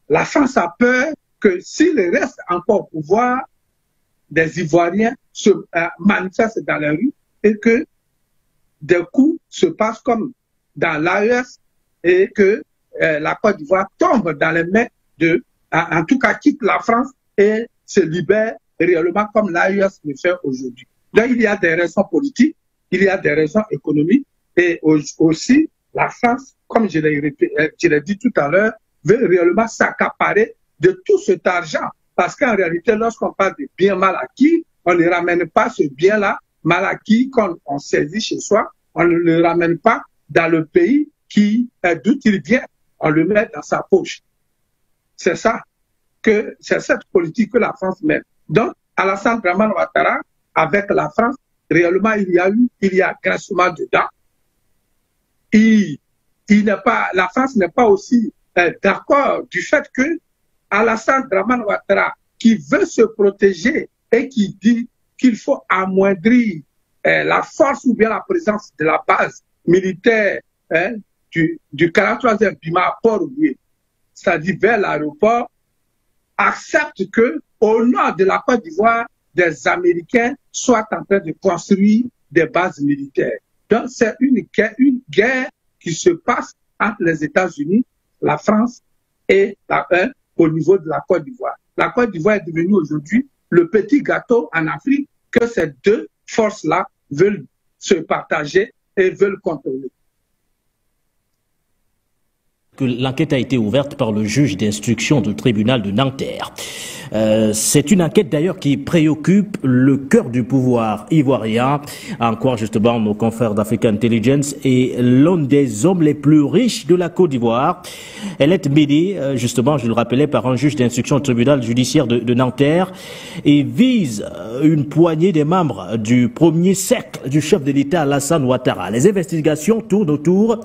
la France a peur que s'il reste encore au pouvoir, des Ivoiriens se manifestent dans la rue et que des coups se passent comme dans l'AES et que la Côte d'Ivoire tombe dans les mains en tout cas quitte la France et se libère réellement comme l'AES le fait aujourd'hui. Donc il y a des raisons politiques, il y a des raisons économiques et aussi la France, comme je l'ai dit tout à l'heure, veut réellement s'accaparer de tout cet argent. Parce qu'en réalité, lorsqu'on parle de biens mal acquis, on ne ramène pas ce bien-là mal acquis qu'on saisit chez soi, on ne le ramène pas dans le pays d'où il vient, on le met dans sa poche. C'est cette politique que la France mène. Donc, Alassane Dramane Ouattara, avec la France, réellement, il y a grincement dedans. La France n'est pas aussi d'accord du fait que Alassane Dramane Ouattara, qui veut se protéger et qui dit qu'il faut amoindrir la force ou bien la présence de la base militaire du 43e Bima à Port-Louis, c'est-à-dire vers l'aéroport, accepte que, au nord de la Côte d'Ivoire, des Américains soient en train de construire des bases militaires. Donc, c'est une guerre qui se passe entre les États-Unis, la France et au niveau de la Côte d'Ivoire. La Côte d'Ivoire est devenue aujourd'hui le petit gâteau en Afrique que ces deux forces-là veulent se partager et veulent contrôler. L'enquête a été ouverte par le juge d'instruction du tribunal de Nanterre. C'est une enquête d'ailleurs qui préoccupe le cœur du pouvoir ivoirien, à en croire justement nos confrères d'Africa Intelligence, et l'un des hommes les plus riches de la Côte d'Ivoire. Elle est menée, justement, je le rappelais, par un juge d'instruction du tribunal judiciaire de Nanterre et vise une poignée des membres du premier cercle du chef de l'État Alassane Ouattara. Les investigations tournent autour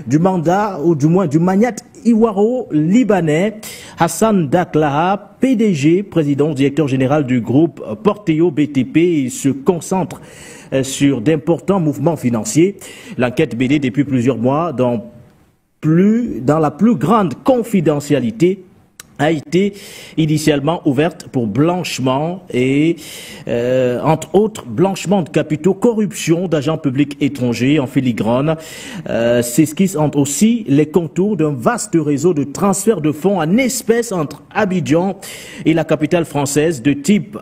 du mandat, ou du moins du magnate ivoiro-libanais Hassan Daklaha, PDG, président directeur général du groupe Porteo BTP. Il se concentre sur d'importants mouvements financiers. L'enquête menée depuis plusieurs mois dans la plus grande confidentialité a été initialement ouverte pour blanchiment et, entre autres, blanchiment de capitaux, corruption d'agents publics étrangers en filigrane. S'esquissent aussi les contours d'un vaste réseau de transfert de fonds en espèces entre Abidjan et la capitale française de type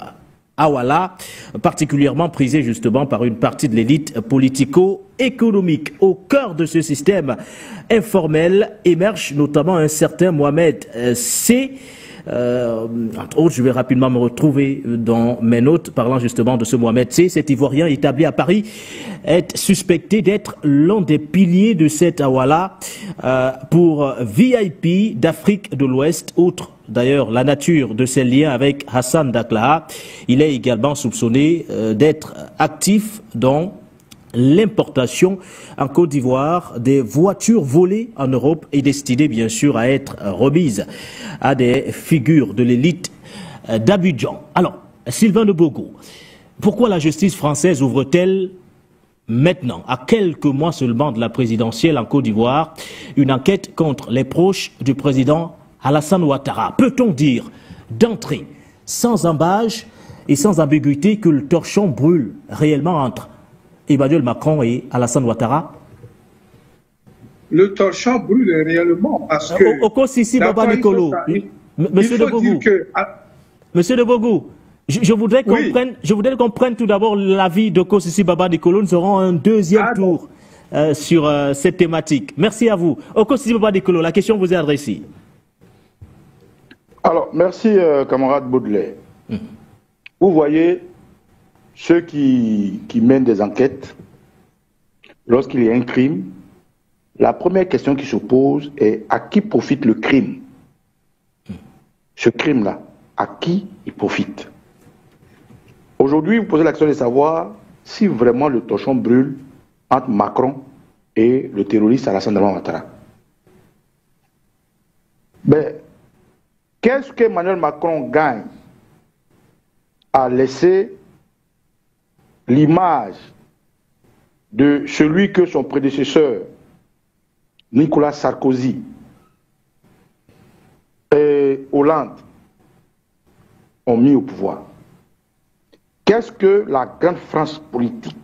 Awala, particulièrement prisé justement par une partie de l'élite politico-économique. Au cœur de ce système informel émerge notamment un certain Mohamed C. Entre autres, je vais rapidement me retrouver dans mes notes parlant justement de ce Mohamed C. Cet Ivoirien établi à Paris est suspecté d'être l'un des piliers de cette Awala pour VIP d'Afrique de l'Ouest, outre d'ailleurs la nature de ses liens avec Hassan Daklaha. Il est également soupçonné d'être actif dans l'importation en Côte d'Ivoire des voitures volées en Europe et destinées bien sûr à être remises à des figures de l'élite d'Abidjan. Alors, Sylvain de Bogo, pourquoi la justice française ouvre-t-elle maintenant, à quelques mois seulement de la présidentielle en Côte d'Ivoire, une enquête contre les proches du président Alassane Ouattara. Peut-on dire d'entrée, sans embâche et sans ambiguïté, que le torchon brûle réellement entre Emmanuel Macron et Alassane Ouattara? Le torchon brûle réellement parce que... Oko Sissi Baba Nicolo, Monsieur de Bogou, Monsieur de Bogou, je voudrais qu'on prenne tout d'abord l'avis d'Oko Sissi Baba Nicolo. Nous aurons un deuxième tour sur cette thématique. Merci à vous. Oko Sissi Baba Nicolo, la question vous est adressée. Alors, merci camarade Baudelaire. Vous voyez, ceux qui mènent des enquêtes, lorsqu'il y a un crime, la première question qui se pose est à qui profite le crime? Ce crime-là, à qui il profite? Aujourd'hui, vous posez la question de savoir si vraiment le torchon brûle entre Macron et le terroriste Alassane Ouattara. Ben, qu'est-ce qu'Emmanuel Macron gagne à laisser l'image de celui que son prédécesseur, Nicolas Sarkozy et Hollande, ont mis au pouvoir? Qu'est-ce que la grande France politique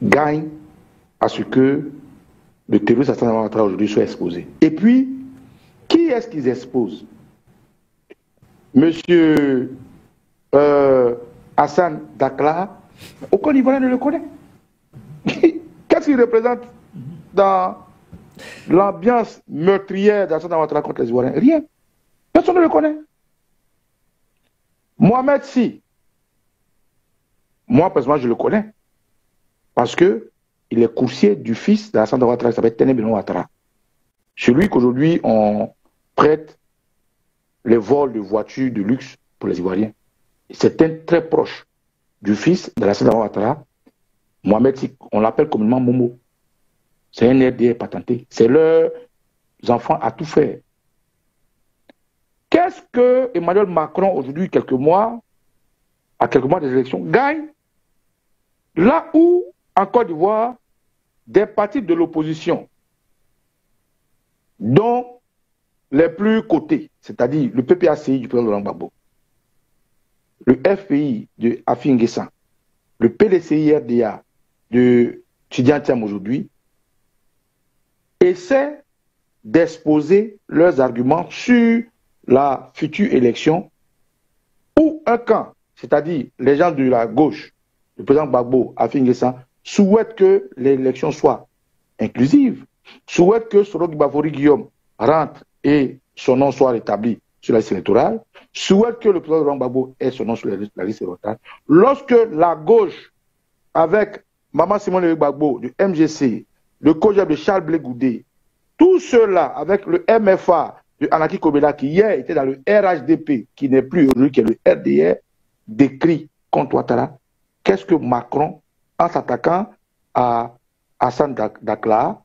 gagne à ce que le terroriste Alassane Ouattara aujourd'hui soit exposé? Et puis, qui est-ce qu'ils exposent? Monsieur Hassan Dakla, aucun Ivoirien ne le connaît. Qu'est-ce qu'il représente dans l'ambiance meurtrière d'Alassane Ouattara contre les Ivoiriens? Rien. Personne ne le connaît. Mohamed Sy, moi personnellement je le connais parce que il est coursier du fils d'Alassane Ouattara qui s'appelle Tené Benoît Ouattara. Celui qu'aujourd'hui on prête les vols de voitures de luxe pour les Ivoiriens. C'est un très proche du fils d'Alassane Ouattara, Mohamed Sy, on l'appelle communément Momo. C'est un RDA patenté. C'est leurs enfants à tout faire. Qu'est-ce que Emmanuel Macron, aujourd'hui, à quelques mois des élections, gagne là où, en Côte d'Ivoire, des partis de l'opposition, dont les plus cotés, c'est-à-dire le PPACI du président Laurent Gbagbo, le FPI de Afi N'Guessan, le PDCI-RDA de Tidiane Thiam aujourd'hui, essaient d'exposer leurs arguments sur la future élection où un camp, c'est-à-dire les gens de la gauche, le président Gbagbo, Afi N'Guessan, souhaitent que l'élection soit inclusive, souhaitent que Soro Bafori Guillaume rentre et son nom soit rétabli sur la liste électorale, souhaitent que le président Laurent Gbagbo ait son nom sur la liste électorale. Lorsque la gauche, avec Maman Simone Gbagbo, du MGC, le COJEP de Charles Blé Goudé, tout cela avec le MFA de Anaki Kobela qui hier était dans le RHDP, qui n'est plus aujourd'hui, qui est le RDR, décrit contre Ouattara. Qu'est-ce que Macron, en s'attaquant à Hassan Dakla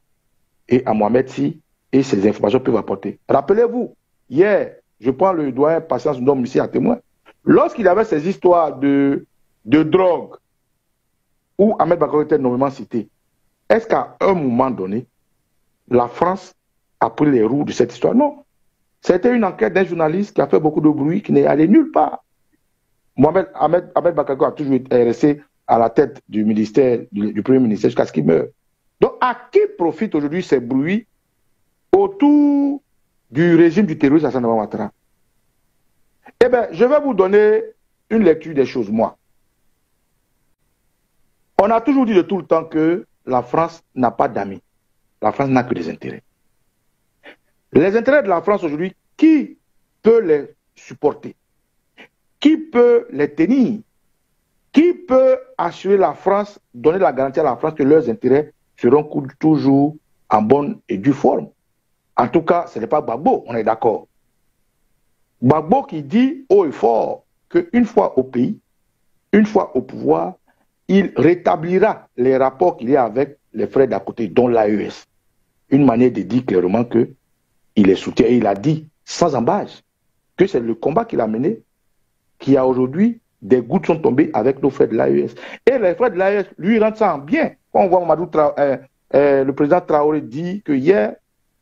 et à Mohamed Sy, et ces informations peuvent apporter? Rappelez-vous, hier, je prends le doyen Patience Ndom ici à témoin, lorsqu'il y avait ces histoires de drogue, où Ahmed Bakar était nommément cité, est-ce qu'à un moment donné, la France a pris les roues de cette histoire? Non. C'était une enquête d'un journaliste qui a fait beaucoup de bruit, qui n'est allé nulle part. Ahmed Bakar a toujours été resté à la tête du ministère, du Premier ministère jusqu'à ce qu'il meure. Donc, à qui profitent aujourd'hui ces bruits autour du régime du terroriste Alassane Ouattara? Eh bien, je vais vous donner une lecture des choses, moi. On a toujours dit de tout le temps que la France n'a pas d'amis. La France n'a que des intérêts. Les intérêts de la France aujourd'hui, qui peut les supporter? Qui peut les tenir? Qui peut assurer la France, donner la garantie à la France que leurs intérêts seront toujours en bonne et due forme? En tout cas, ce n'est pas Gbagbo, on est d'accord. Gbagbo qui dit haut et fort qu'une fois au pays, une fois au pouvoir, il rétablira les rapports qu'il y a avec les frères d'à côté, dont l'AES. Une manière de dire clairement qu'il est soutien. Et il a dit, sans embâche, que c'est le combat qu'il a mené qui a aujourd'hui des gouttes sont tombées avec nos frères de l'AES. Et les frères de l'AES, lui, rendent ça en bien. Quand on voit le président Traoré dit que hier,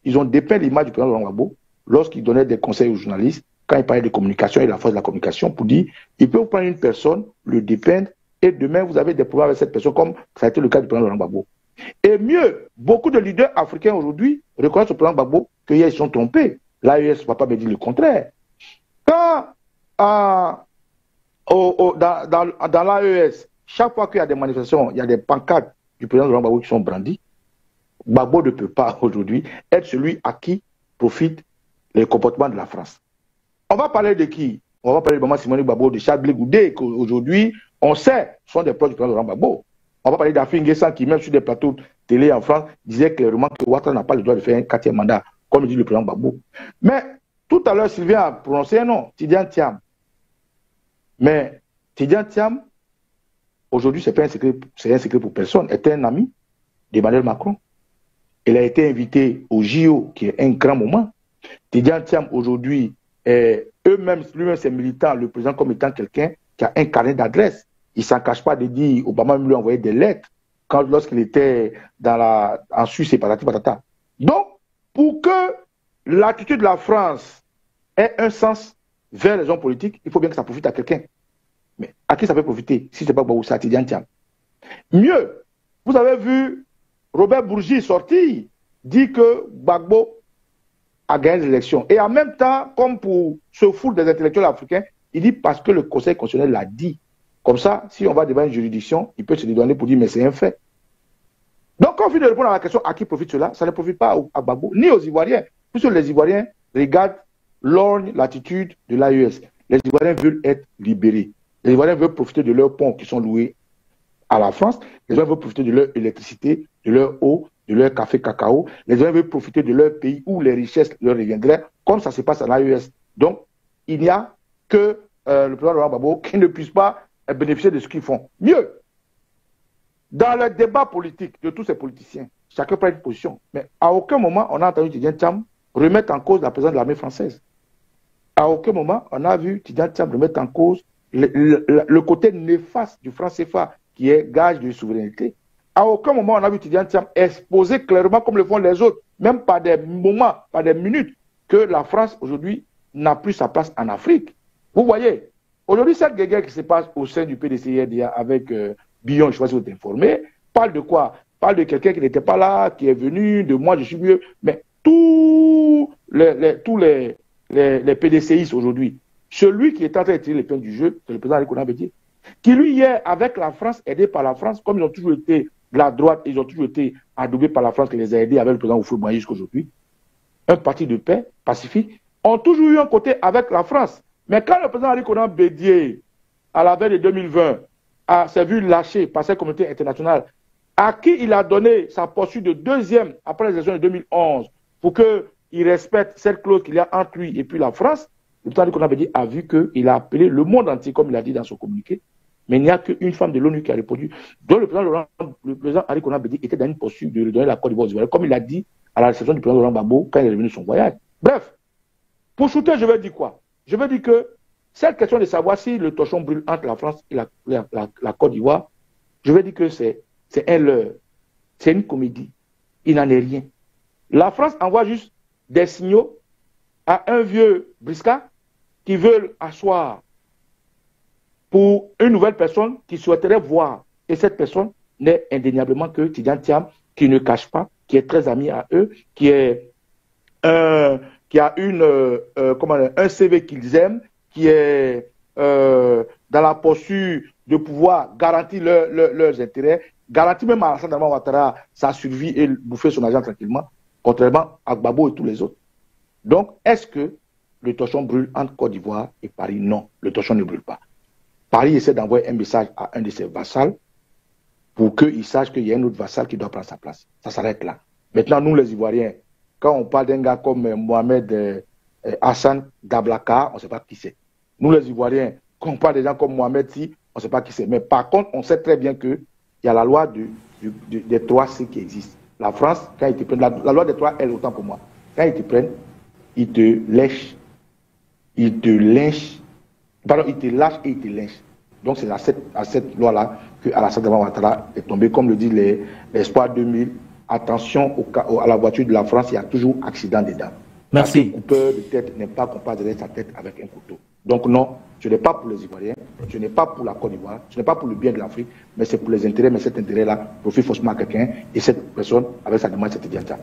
ils ont dépeint l'image du président Laurent Gbagbo lorsqu'il donnait des conseils aux journalistes, quand il parlait de communication et de la force de la communication, pour dire, il peut vous prendre une personne, le dépeindre, et demain, vous avez des problèmes avec cette personne, comme ça a été le cas du président Laurent Gbagbo. Et mieux, beaucoup de leaders africains aujourd'hui reconnaissent au président Gbagbo qu'ils se sont trompés. L'AES ne va pas me dire le contraire. Quand dans l'AES, chaque fois qu'il y a des manifestations, il y a des pancartes du président Laurent Gbagbo qui sont brandies, Gbagbo ne peut pas aujourd'hui être celui à qui profitent les comportements de la France. On va parler de qui? On va parler de Maman Simone Gbagbo, de Charles Blé Goudé, qu'aujourd'hui, on sait, sont des proches du président Laurent Gbagbo. On va parler d'Afin Guessan qui, même sur des plateaux télé en France, disait clairement que Ouattara n'a pas le droit de faire un 4e mandat, comme dit le président Gbagbo. Mais tout à l'heure, Sylvain a prononcé un nom, Tidjane Thiam. Mais Tidjane Thiam, aujourd'hui, c'est un secret pour personne, est un ami d'Emmanuel Macron. Il a été invité au JO, qui est un grand moment. Tidjane Thiam, aujourd'hui, lui-même, ses militants, le président comme étant quelqu'un qui a un carnet d'adresses. Il ne s'en cache pas de dire, Obama lui a envoyé des lettres lorsqu'il était en Suisse et patati patata. Donc, pour que l'attitude de la France ait un sens vers les hommes politiques, il faut bien que ça profite à quelqu'un. Mais à qui ça peut profiter si ce n'est pas Gbagbo, c'est à Tidjane Thiam. Mieux, vous avez vu Robert Bourgi sortir, dit que Gbagbo a gagné l'élection. Et en même temps, comme pour se foutre des intellectuels africains, il dit parce que le Conseil constitutionnel l'a dit. Comme ça, si on va devant une juridiction, il peut se dédouaner pour dire mais c'est un fait. Donc, quand on finit de répondre à la question à qui profite cela, ça ne profite pas à Gbagbo, ni aux Ivoiriens. Puisque les Ivoiriens regardent lorgne l'attitude de l'AES. Les Ivoiriens veulent être libérés. Les Ivoiriens veulent profiter de leurs ponts qui sont loués à la France. Les Ivoiriens veulent profiter de leur électricité, de leur eau, de leur café cacao. Les Ivoiriens veulent profiter de leur pays où les richesses leur reviendraient, comme ça se passe à l'AES. Donc, il n'y a que le président Laurent Gbagbo qui ne puisse pas bénéficier de ce qu'ils font. Mieux, dans le débat politique de tous ces politiciens, chacun prend une position. Mais à aucun moment, on a entendu Tidjane Thiam remettre en cause la présence de l'armée française. À aucun moment, on a vu Tidjane Thiam remettre en cause le côté néfaste du franc CFA, qui est gage de souveraineté. À aucun moment, on a vu Tidjane Thiam exposer clairement, comme le font les autres, même par des moments, par des minutes, que la France, aujourd'hui, n'a plus sa place en Afrique. Vous voyez, aujourd'hui, cette guerre qui se passe au sein du PDCIRDA avec Billon, je ne sais pas si vous êtes informé, parle de quoi? Parle de quelqu'un qui n'était pas là, qui est venu, de moi, je suis mieux. Mais tous les PDCistes aujourd'hui, celui qui est en train de tirer les peines du jeu, c'est le président Arikouna Bédié, qui lui, hier, avec la France, aidé par la France, comme ils ont toujours été de la droite, ils ont toujours été adoubés par la France qui les a aidés avec le président Houphouët-Boigny jusqu'à aujourd'hui, un parti de paix, pacifique, ont toujours eu un côté avec la France. Mais quand le président Arikouna Bédié, à la veille de 2020, s'est vu lâché par cette communauté internationale, à qui il a donné sa posture de deuxième après les élections de 2011, pour qu'il respecte cette clause qu'il y a entre lui et puis la France, le président Arikouna Bédié a vu qu'il a appelé le monde entier, comme il a dit dans son communiqué, mais il n'y a qu'une femme de l'ONU qui a répondu. Donc le président Arikouna Bédié était dans une posture de donner la Côte d'Ivoire aux Ivoiriens, comme il a dit à la réception du président Laurent Gbagbo quand il est revenu de son voyage. Bref, pour shooter, je vais dire quoi? Je veux dire que cette question de savoir si le torchon brûle entre la France et la Côte d'Ivoire, je veux dire que c'est un leurre. C'est une comédie. Il n'en est rien. La France envoie juste des signaux à un vieux briscard qui veut asseoir pour une nouvelle personne qui souhaiterait voir. Et cette personne n'est indéniablement que Tidjane Thiam, qui ne cache pas, qui est très ami à eux, qui a un CV qu'ils aiment, qui est dans la posture de pouvoir garantir leurs intérêts, garantir même à Alassane Dramane Ouattara sa survie et bouffer son argent tranquillement, contrairement à Gbagbo et tous les autres. Donc, est-ce que le torchon brûle entre Côte d'Ivoire et Paris? Non, le torchon ne brûle pas. Paris essaie d'envoyer un message à un de ses vassals pour qu'il sache qu'il y a un autre vassal qui doit prendre sa place. Ça s'arrête là. Maintenant, nous les Ivoiriens, quand on parle d'un gars comme Mohamed Hassan Dablaka, on ne sait pas qui c'est. Nous les Ivoiriens, quand on parle des gens comme Mohamed Si, on ne sait pas qui c'est. Mais par contre, on sait très bien qu'il y a la loi des 3C qui existe. La France, quand ils te prennent, la loi des 3L, autant pour moi, quand ils te prennent, ils te lèchent, ils te lynchent, pardon, ils te lâchent et ils te lynchent. Donc c'est à cette loi-là que Alassane Dramane Ouattara est tombé. Comme le dit l'Espoir 2000, attention à la voiture de la France, il y a toujours accident dedans. Merci. Parce que coupeur de tête n'est pas capable de sa tête avec un couteau. Donc non, ce n'est pas pour les Ivoiriens, ce n'est pas pour la Côte d'Ivoire, ce n'est pas pour le bien de l'Afrique, mais c'est pour les intérêts. Mais cet intérêt-là profite forcément à quelqu'un et cette personne, avec sa demande, c'était Dianta.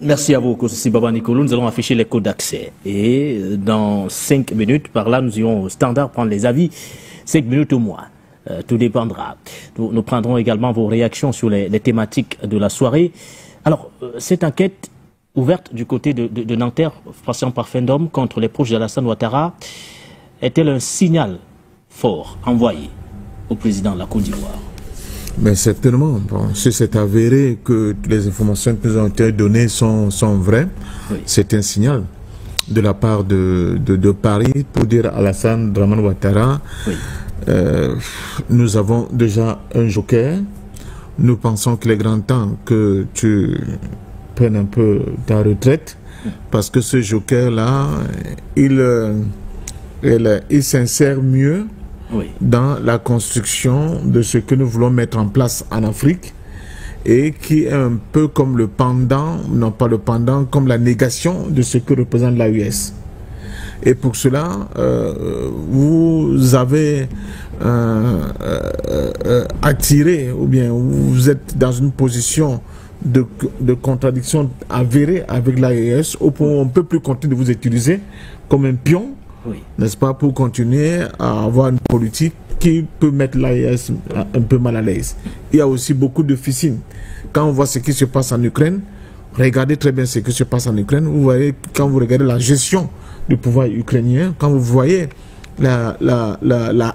Merci à vous, Kossi Baba Nicolo. Nous allons afficher les codes d'accès. Et dans 5 minutes, par là, nous irons au standard prendre les avis. 5 minutes au moins. Tout dépendra. Nous prendrons également vos réactions sur les thématiques de la soirée. Alors, cette enquête ouverte du côté de Nanterre, passant par Fendom, contre les proches d'Alassane Ouattara, est-elle un signal fort envoyé au président de la Côte d'Ivoire? Mais certainement, bon, si c'est avéré que les informations qui nous ont été données sont vraies, oui, c'est un signal de la part de Paris pour dire à Alassane Dramane Ouattara, oui, nous avons déjà un joker, nous pensons qu'il est grand temps que tu prennes un peu ta retraite, parce que ce joker-là, il s'insère mieux, oui, dans la construction de ce que nous voulons mettre en place en Afrique, et qui est un peu comme le pendant, non pas le pendant, comme la négation de ce que représente l'AES. Et pour cela, vous avez attiré, ou bien vous êtes dans une position de contradiction avérée avec l'AES, au point où on ne peut plus continuer de vous utiliser comme un pion, oui, n'est-ce pas, pour continuer à avoir une politique qui peut mettre l'AES un peu mal à l'aise. Il y a aussi beaucoup de ficines. Quand on voit ce qui se passe en Ukraine, regardez très bien ce qui se passe en Ukraine, vous voyez, quand vous regardez la gestion du pouvoir ukrainien, quand vous voyez la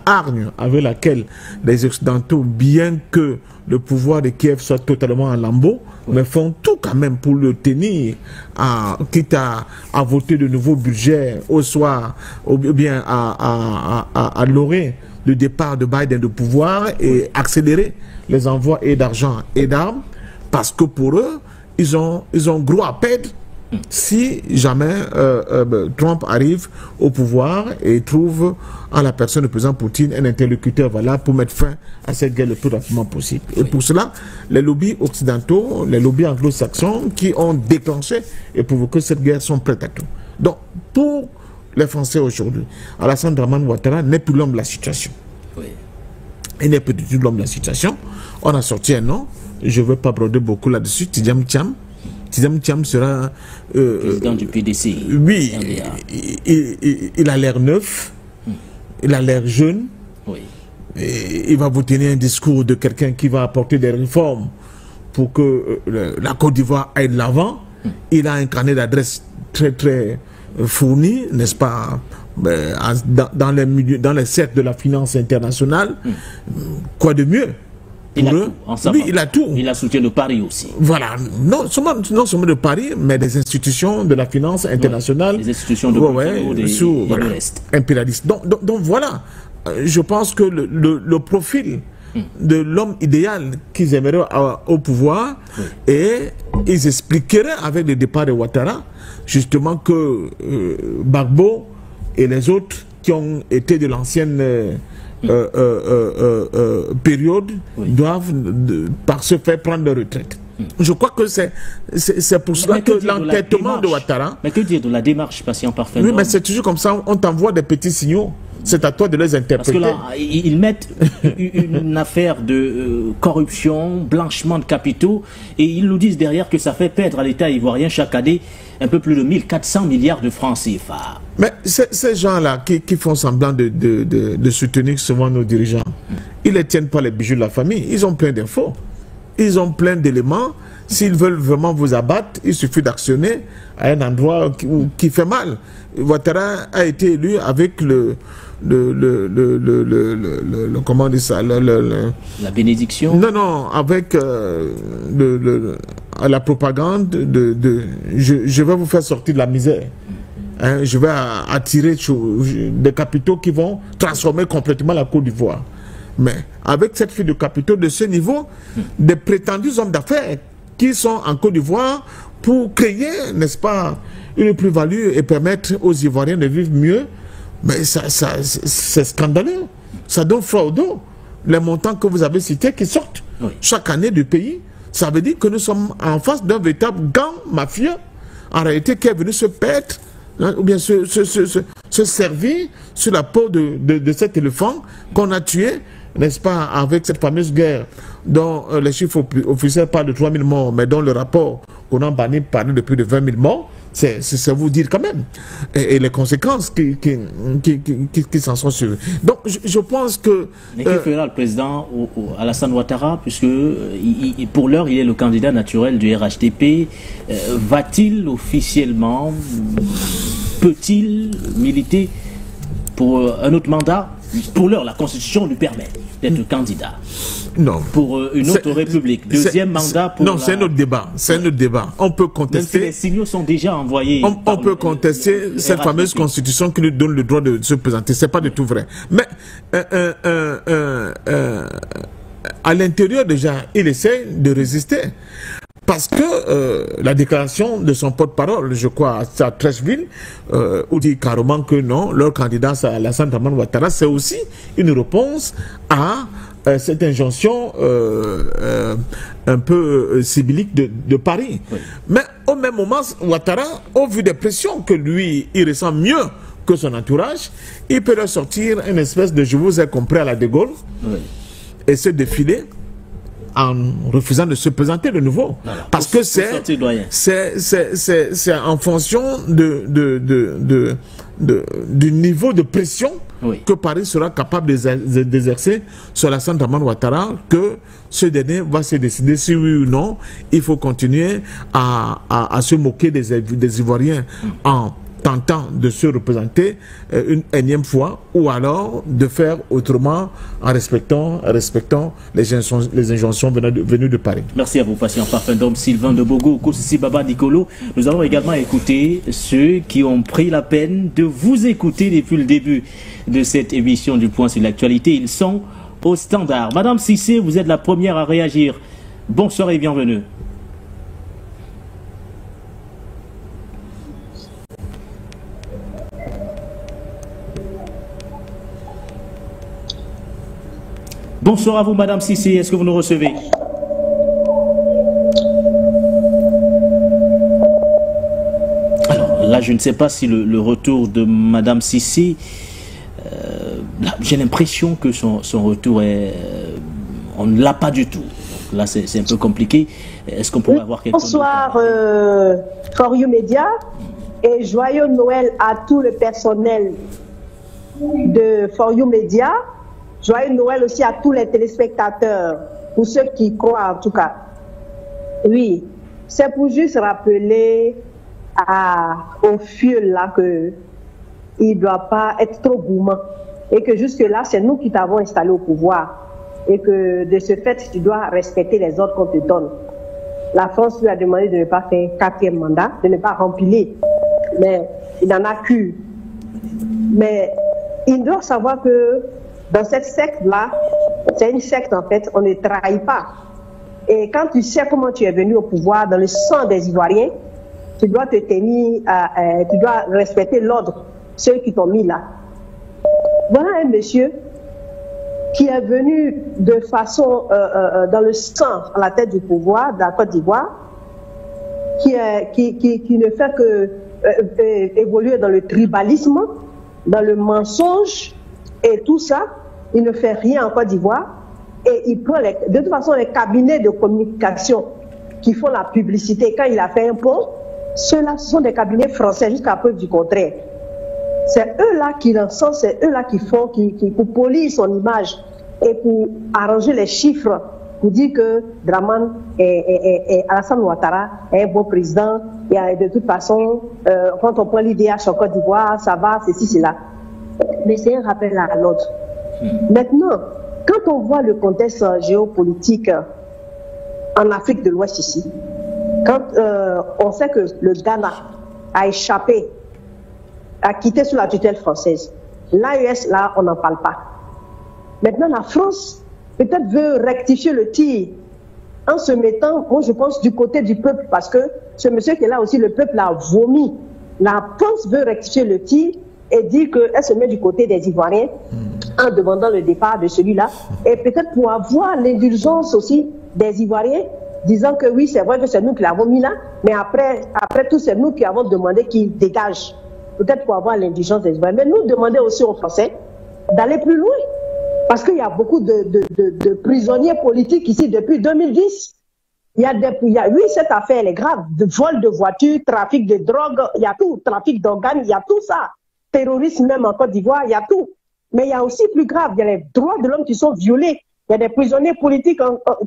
hargne avec laquelle les Occidentaux, bien que le pouvoir de Kiev soit totalement en lambeaux, oui, mais font tout quand même pour le tenir, quitte à voter de nouveaux budgets au soir, ou bien à l'oreille le départ de Biden de pouvoir et accélérer les envois et d'argent et d'armes, parce que pour eux, ils ont gros à perdre si jamais Trump arrive au pouvoir et trouve en la personne du président Poutine un interlocuteur valable pour mettre fin à cette guerre le plus rapidement possible. Et pour cela, les lobbies occidentaux, les lobbies anglo-saxons qui ont déclenché et pour que cette guerre sont prêts à tout. Donc, pour les Français aujourd'hui, Alassane Dramane Ouattara n'est plus l'homme de la situation. Oui. Il n'est plus du tout l'homme de la situation. On a sorti un nom, je ne veux pas broder beaucoup là-dessus, Tidjam Thiam. Tidjam Thiam sera... président du PDC. Oui, il a l'air neuf, il a l'air jeune, oui, et il va vous tenir un discours de quelqu'un qui va apporter des réformes pour que la Côte d'Ivoire aille de l'avant. Il a un carnet d'adresses très très fourni, n'est-ce pas, dans les cercles de la finance internationale. Quoi de mieux? Il a tout, oui, il a tout. Il a soutien de Paris aussi. Voilà, non seulement de Paris, mais des institutions de la finance internationale. Les institutions de voilà, impérialistes. Donc voilà, je pense que le profil de l'homme idéal qu'ils aimeraient au pouvoir, oui, et ils expliqueraient avec le départ de Ouattara, justement que Gbagbo et les autres qui ont été de l'ancienne période, oui, doivent par ce fait prendre leur retraite. Je crois que c'est pour cela que l'entêtement de Ouattara... Mais que dire de la démarche patient parfait? Oui, mais c'est toujours comme ça, on t'envoie des petits signaux, c'est à toi de les interpréter. Parce que là, ils mettent une affaire de corruption, blanchiment de capitaux, et ils nous disent derrière que ça fait perdre à l'État ivoirien chaque année un peu plus de 1400 milliards de francs CFA. Mais ces gens-là qui font semblant de soutenir souvent nos dirigeants, ils ne tiennent pas les bijoux de la famille, ils ont plein d'infos, ils ont plein d'éléments. S'ils veulent vraiment vous abattre, il suffit d'actionner à un endroit qui fait mal. Ouattara a été élu avec comment on dit ça, la bénédiction. Non, avec la propagande je vais vous faire sortir de la misère. Hein, je vais attirer des capitaux qui vont transformer complètement la Côte d'Ivoire. Mais avec cette fuite de capitaux de ce niveau, des prétendus hommes d'affaires qui sont en Côte d'Ivoire pour créer, n'est-ce pas, une plus-value et permettre aux Ivoiriens de vivre mieux, mais c'est scandaleux. ça donne froid au dos. Les montants que vous avez cités qui sortent chaque année du pays, ça veut dire que nous sommes en face d'un véritable gang mafieux, en réalité, qui est venu se perdre, hein, ou bien se servir sur la peau de cet éléphant qu'on a tué, n'est-ce pas, avec cette fameuse guerre dont les chiffres officiels parlent de 3 000 morts, mais dont le rapport qu'on a banni parle de plus de 20 000 morts. C'est vous dire quand même. Et les conséquences qui s'en sont suivies. Donc, je pense que... Mais que fera le président Alassane Ouattara, puisque pour l'heure, il est le candidat naturel du RHDP. Va-t-il officiellement, peut-il militer pour un autre mandat? Pour l'heure, la Constitution lui permet d'être candidat. Non. Pour une autre république. Deuxième mandat pour... Non, c'est un autre débat. C'est un autre débat. On peut contester... Même si les signaux sont déjà envoyés... On peut contester cette fameuse constitution qui lui donne le droit de se présenter. C'est pas du tout vrai. Mais à l'intérieur déjà, il essaie de résister. Parce que la déclaration de son porte-parole, je crois, à Trècheville, où dit carrément que non, leur candidat, Alassane Ouattara, c'est aussi une réponse à cette injonction un peu sibyllique de Paris. Oui. Mais au même moment, Ouattara, au vu des pressions que lui, il ressent mieux que son entourage, il peut leur sortir une espèce de « je vous ai compris » à la De Gaulle, et se défiler en refusant de se présenter de nouveau. Voilà, parce que c'est en fonction du niveau de pression que Paris sera capable d'exercer sur Alassane Ouattara, que ce dernier va se décider si oui ou non il faut continuer à se moquer des Ivoiriens en tentant de se représenter une énième fois, ou alors de faire autrement en respectant les injonctions venues de Paris. Merci à vous, patient parfum d'homme Sylvain de Bogo, Kosisi Baba Nicolo. Nous allons également écouter ceux qui ont pris la peine de vous écouter depuis le début de cette émission du Point sur l'actualité. Ils sont au standard. Madame Cissé, vous êtes la première à réagir. Bonsoir et bienvenue. Bonsoir à vous, Madame Cissé. Est-ce que vous nous recevez? Alors là, je ne sais pas si le retour de Madame Cissé, j'ai l'impression que son retour est... on ne l'a pas du tout. Donc là, c'est un peu compliqué. Est-ce qu'on pourrait avoir quelque chose? Bonsoir, For You Media, et joyeux Noël à tout le personnel de For You Media. Joyeux Noël aussi à tous les téléspectateurs, pour ceux qui croient en tout cas. Oui, c'est pour juste rappeler au fioul là que il ne doit pas être trop gourmand et que jusque là c'est nous qui t'avons installé au pouvoir et que de ce fait tu dois respecter les ordres qu'on te donne. La France lui a demandé de ne pas faire un 4e mandat, de ne pas remplir, mais il n'en a qu'une. Mais il doit savoir que dans cette secte-là, c'est une secte en fait, on ne trahit pas. Et quand tu sais comment tu es venu au pouvoir dans le sang des Ivoiriens, tu dois te tenir, tu dois respecter l'ordre, ceux qui t'ont mis là. Voilà un monsieur qui est venu de façon dans le sang à la tête du pouvoir de la Côte d'Ivoire, qui ne fait que évoluer dans le tribalisme, dans le mensonge et tout ça. Il ne fait rien en Côte d'Ivoire et il prend de toute façon les cabinets de communication qui font la publicité. Quand il a fait un pont, ceux-là sont des cabinets français jusqu'à preuve du contraire. C'est eux-là qui l'encensent, c'est eux-là qui font, pour polir son image et pour arranger les chiffres, pour dire que Dramane et Alassane Ouattara est un bon président. Et de toute façon, quand on prend l'IDH en Côte d'Ivoire, ça va, ceci, cela. Mais c'est un rappel à l'autre. Maintenant, quand on voit le contexte géopolitique en Afrique de l'Ouest ici, quand on sait que le Ghana a échappé, a quitté sous la tutelle française, l'AES, là, on n'en parle pas. Maintenant, la France, peut-être veut rectifier le tir en se mettant, moi je pense, du côté du peuple, parce que ce monsieur qui est là aussi, le peuple a vomi. La France veut rectifier le tir et dire qu'elle se met du côté des Ivoiriens en demandant le départ de celui-là, et peut-être pour avoir l'indulgence aussi des Ivoiriens, disant que oui, c'est vrai que c'est nous qui l'avons mis là, mais après tout, c'est nous qui avons demandé qu'il dégage. Peut-être pour avoir l'indulgence des Ivoiriens. Mais nous demander aussi aux Français d'aller plus loin. Parce qu'il y a beaucoup de prisonniers politiques ici depuis 2010. Oui, cette affaire, elle est grave. De vol de voitures, trafic de drogue, il y a tout. Trafic d'organes, il y a tout ça. Terrorisme même en Côte d'Ivoire, il y a tout. Mais il y a aussi plus grave, il y a les droits de l'homme qui sont violés. Il y a des prisonniers politiques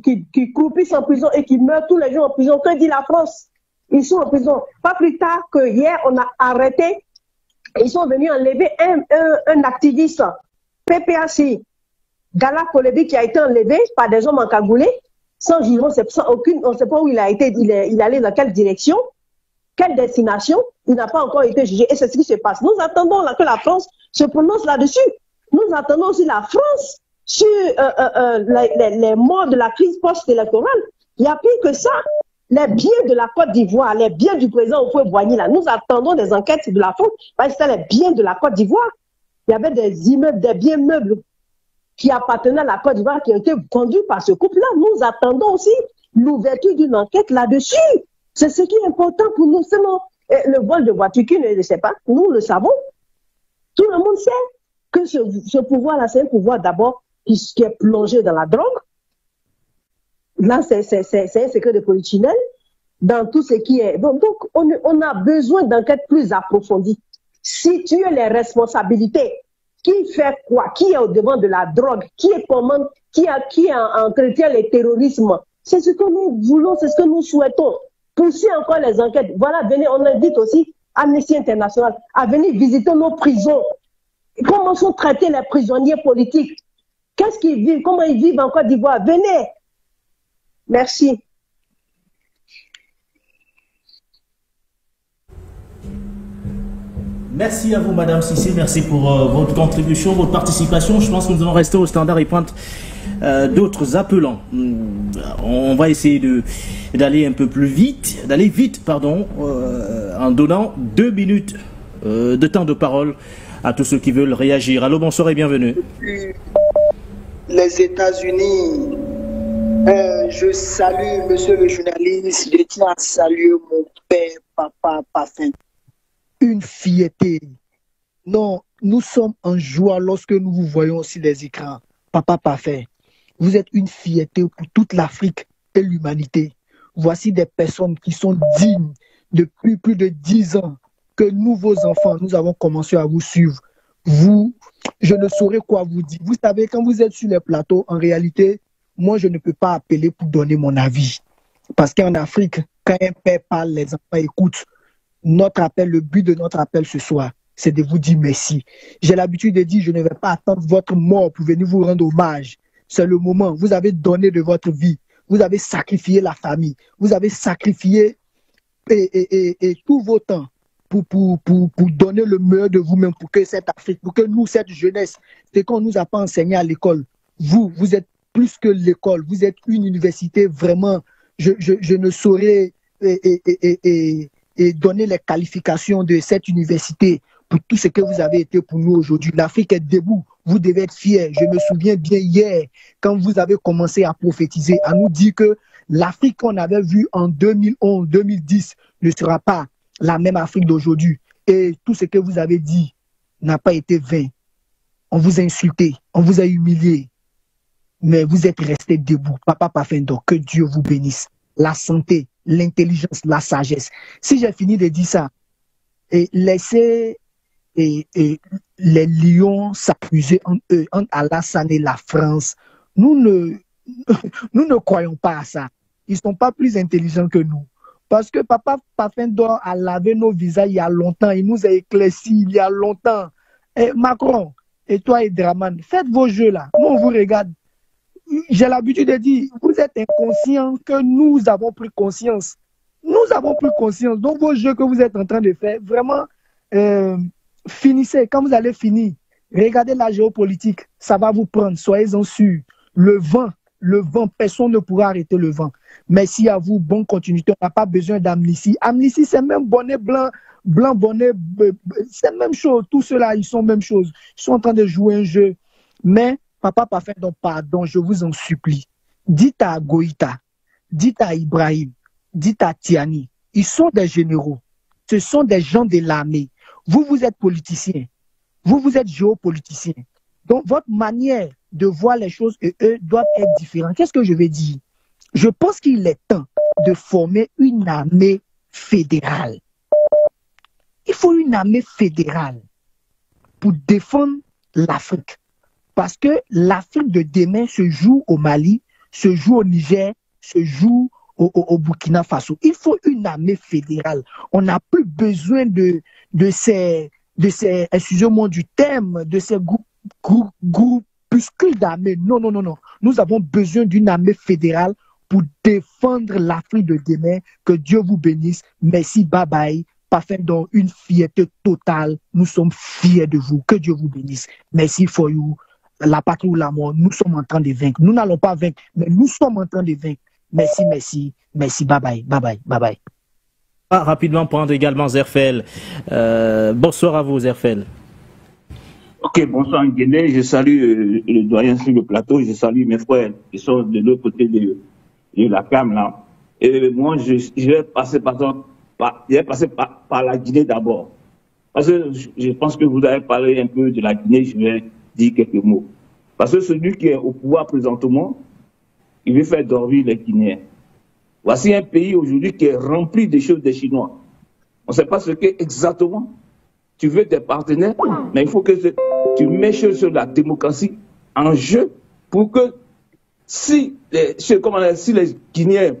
qui croupissent en prison et qui meurent tous les jours en prison. Que dit la France? Ils sont en prison. Pas plus tard que hier, on a arrêté. Ils sont venus enlever un activiste PPAC, Gala Kolebi, qui a été enlevé par des hommes encagoulés, sans giron, on ne sait pas où il a été, il allait dans quelle direction, quelle destination, il n'a pas encore été jugé. Et c'est ce qui se passe. Nous attendons là, que la France se prononce là-dessus. Nous attendons aussi la France sur les morts de la crise post-électorale. Il y a plus que ça. Les biens de la Côte d'Ivoire, les biens du président Houphouët-Boigny, là, nous attendons des enquêtes de la France parce que c'était les biens de la Côte d'Ivoire. Il y avait des immeubles, des biens meubles qui appartenaient à la Côte d'Ivoire qui ont été conduits par ce couple-là. Nous attendons aussi l'ouverture d'une enquête là-dessus. C'est ce qui est important pour nous. Sinon, le vol de voiture, qui ne le sait pas, nous le savons. Tout le monde sait que ce pouvoir-là, c'est un pouvoir d'abord qui est plongé dans la drogue. Là, c'est un secret de polichinelle dans tout ce qui est. Donc, on a besoin d'enquêtes plus approfondies. Situer les responsabilités. Qui fait quoi? Qui est au devant de la drogue? Qui entretient le terrorisme? C'est ce que nous voulons, c'est ce que nous souhaitons. Pousser encore les enquêtes. Voilà, venez, on invite aussi Amnesty International à venir visiter nos prisons. Comment sont traités les prisonniers politiques? Qu'est-ce qu'ils vivent? Comment ils vivent en Côte d'Ivoire? Venez. Merci. Merci à vous, Madame Cissé. Merci pour votre contribution, votre participation. Je pense que nous allons rester au standard et prendre d'autres appelants. On va essayer d'aller un peu plus vite, en donnant 2 minutes de temps de parole à tous ceux qui veulent réagir. Allô, bonsoir et bienvenue. Les États-Unis, je salue monsieur le journaliste, je tiens à saluer mon père, papa Pafin. Une fierté. Non, nous sommes en joie lorsque nous vous voyons sur les écrans. Papa Pafin, vous êtes une fierté pour toute l'Afrique et l'humanité. Voici des personnes qui sont dignes depuis plus de 10 ans que nous, vos enfants, nous avons commencé à vous suivre. Vous, je ne saurais quoi vous dire. Vous savez, quand vous êtes sur les plateaux, en réalité, moi, je ne peux pas appeler pour donner mon avis. Parce qu'en Afrique, quand un père parle, les enfants écoutent. Notre appel, le but de notre appel ce soir, c'est de vous dire merci. J'ai l'habitude de dire, je ne vais pas attendre votre mort pour venir vous rendre hommage. C'est le moment. Vous avez donné de votre vie. Vous avez sacrifié la famille. Vous avez sacrifié et tout vos temps pour donner le meilleur de vous-même, pour que cette Afrique, pour que nous, cette jeunesse, c'est qu'on nous a pas enseigné à l'école. Vous êtes plus que l'école. Vous êtes une université vraiment. Je ne saurais et donner les qualifications de cette université pour tout ce que vous avez été pour nous aujourd'hui. L'Afrique est debout. Vous devez être fiers. Je me souviens bien hier, quand vous avez commencé à prophétiser, à nous dire que l'Afrique qu'on avait vue en 2011, 2010 ne sera pas la même Afrique d'aujourd'hui. Et tout ce que vous avez dit n'a pas été vain. On vous a insulté, on vous a humilié, mais vous êtes resté debout. Papa Pafendo, que Dieu vous bénisse. La santé, l'intelligence, la sagesse. Si j'ai fini de dire ça, et laissez les lions s'amuser entre eux, entre Alassane et la France, nous ne croyons pas à ça. Ils ne sont pas plus intelligents que nous. Parce que Papa Pafendo a lavé nos visages il y a longtemps, il nous a éclaircis il y a longtemps. Et Macron, et toi et Draman, faites vos jeux là. Nous, on vous regarde. J'ai l'habitude de dire, vous êtes inconscients que nous avons pris conscience. Nous avons pris conscience. Donc, vos jeux que vous êtes en train de faire, vraiment, finissez. Quand vous allez finir, regardez la géopolitique. Ça va vous prendre, soyez-en sûrs. Le vent, personne ne pourra arrêter le vent. Merci à vous, bonne continuité. On n'a pas besoin d'amnistie. Amnistie, c'est même bonnet blanc, bonnet, c'est même chose. Tous ceux-là, ils sont même chose. Ils sont en train de jouer un jeu. Mais, Papa Parfait, donc pardon, je vous en supplie. Dites à Goïta, dites à Ibrahim, dites à Tiani, ils sont des généraux. Ce sont des gens de l'armée. Vous, vous êtes politiciens. Vous, vous êtes géopoliticiens. Donc, votre manière de voir les choses et eux doivent être différentes. Qu'est-ce que je vais dire? Je pense qu'il est temps de former une armée fédérale. Il faut une armée fédérale pour défendre l'Afrique. Parce que l'Afrique de demain se joue au Mali, se joue au Niger, se joue au Burkina Faso. Il faut une armée fédérale. On n'a plus besoin de ces excusez-moi du terme, de ces groupuscules d'armées. Non, non, non, non. Nous avons besoin d'une armée fédérale pour défendre l'Afrique de demain. Que Dieu vous bénisse. Merci, bye bye. Parfait, donc une fierté totale. Nous sommes fiers de vous. Que Dieu vous bénisse. Merci for you. La patrie ou la mort, nous sommes en train de vaincre. Nous n'allons pas vaincre, mais nous sommes en train de vaincre. Merci, merci, merci. Bye bye, bye bye, bye bye. Rapidement prendre également Zerfel. Bonsoir à vous, Zerfel. Ok, bonsoir Nguéné. Je salue le doyen sur le plateau. Je salue mes frères qui sont de l'autre côté de la cam là. Et moi, je vais passer par la Guinée d'abord. Parce que je pense que vous avez parlé un peu de la Guinée. Je vais dire quelques mots. Parce que celui qui est au pouvoir présentement, il veut faire dormir les Guinéens. Voici un pays aujourd'hui qui est rempli de choses des Chinois. On ne sait pas ce qu'est exactement. Tu veux des partenaires, mais il faut que tu mets sur la démocratie en jeu pour que si les Guinéens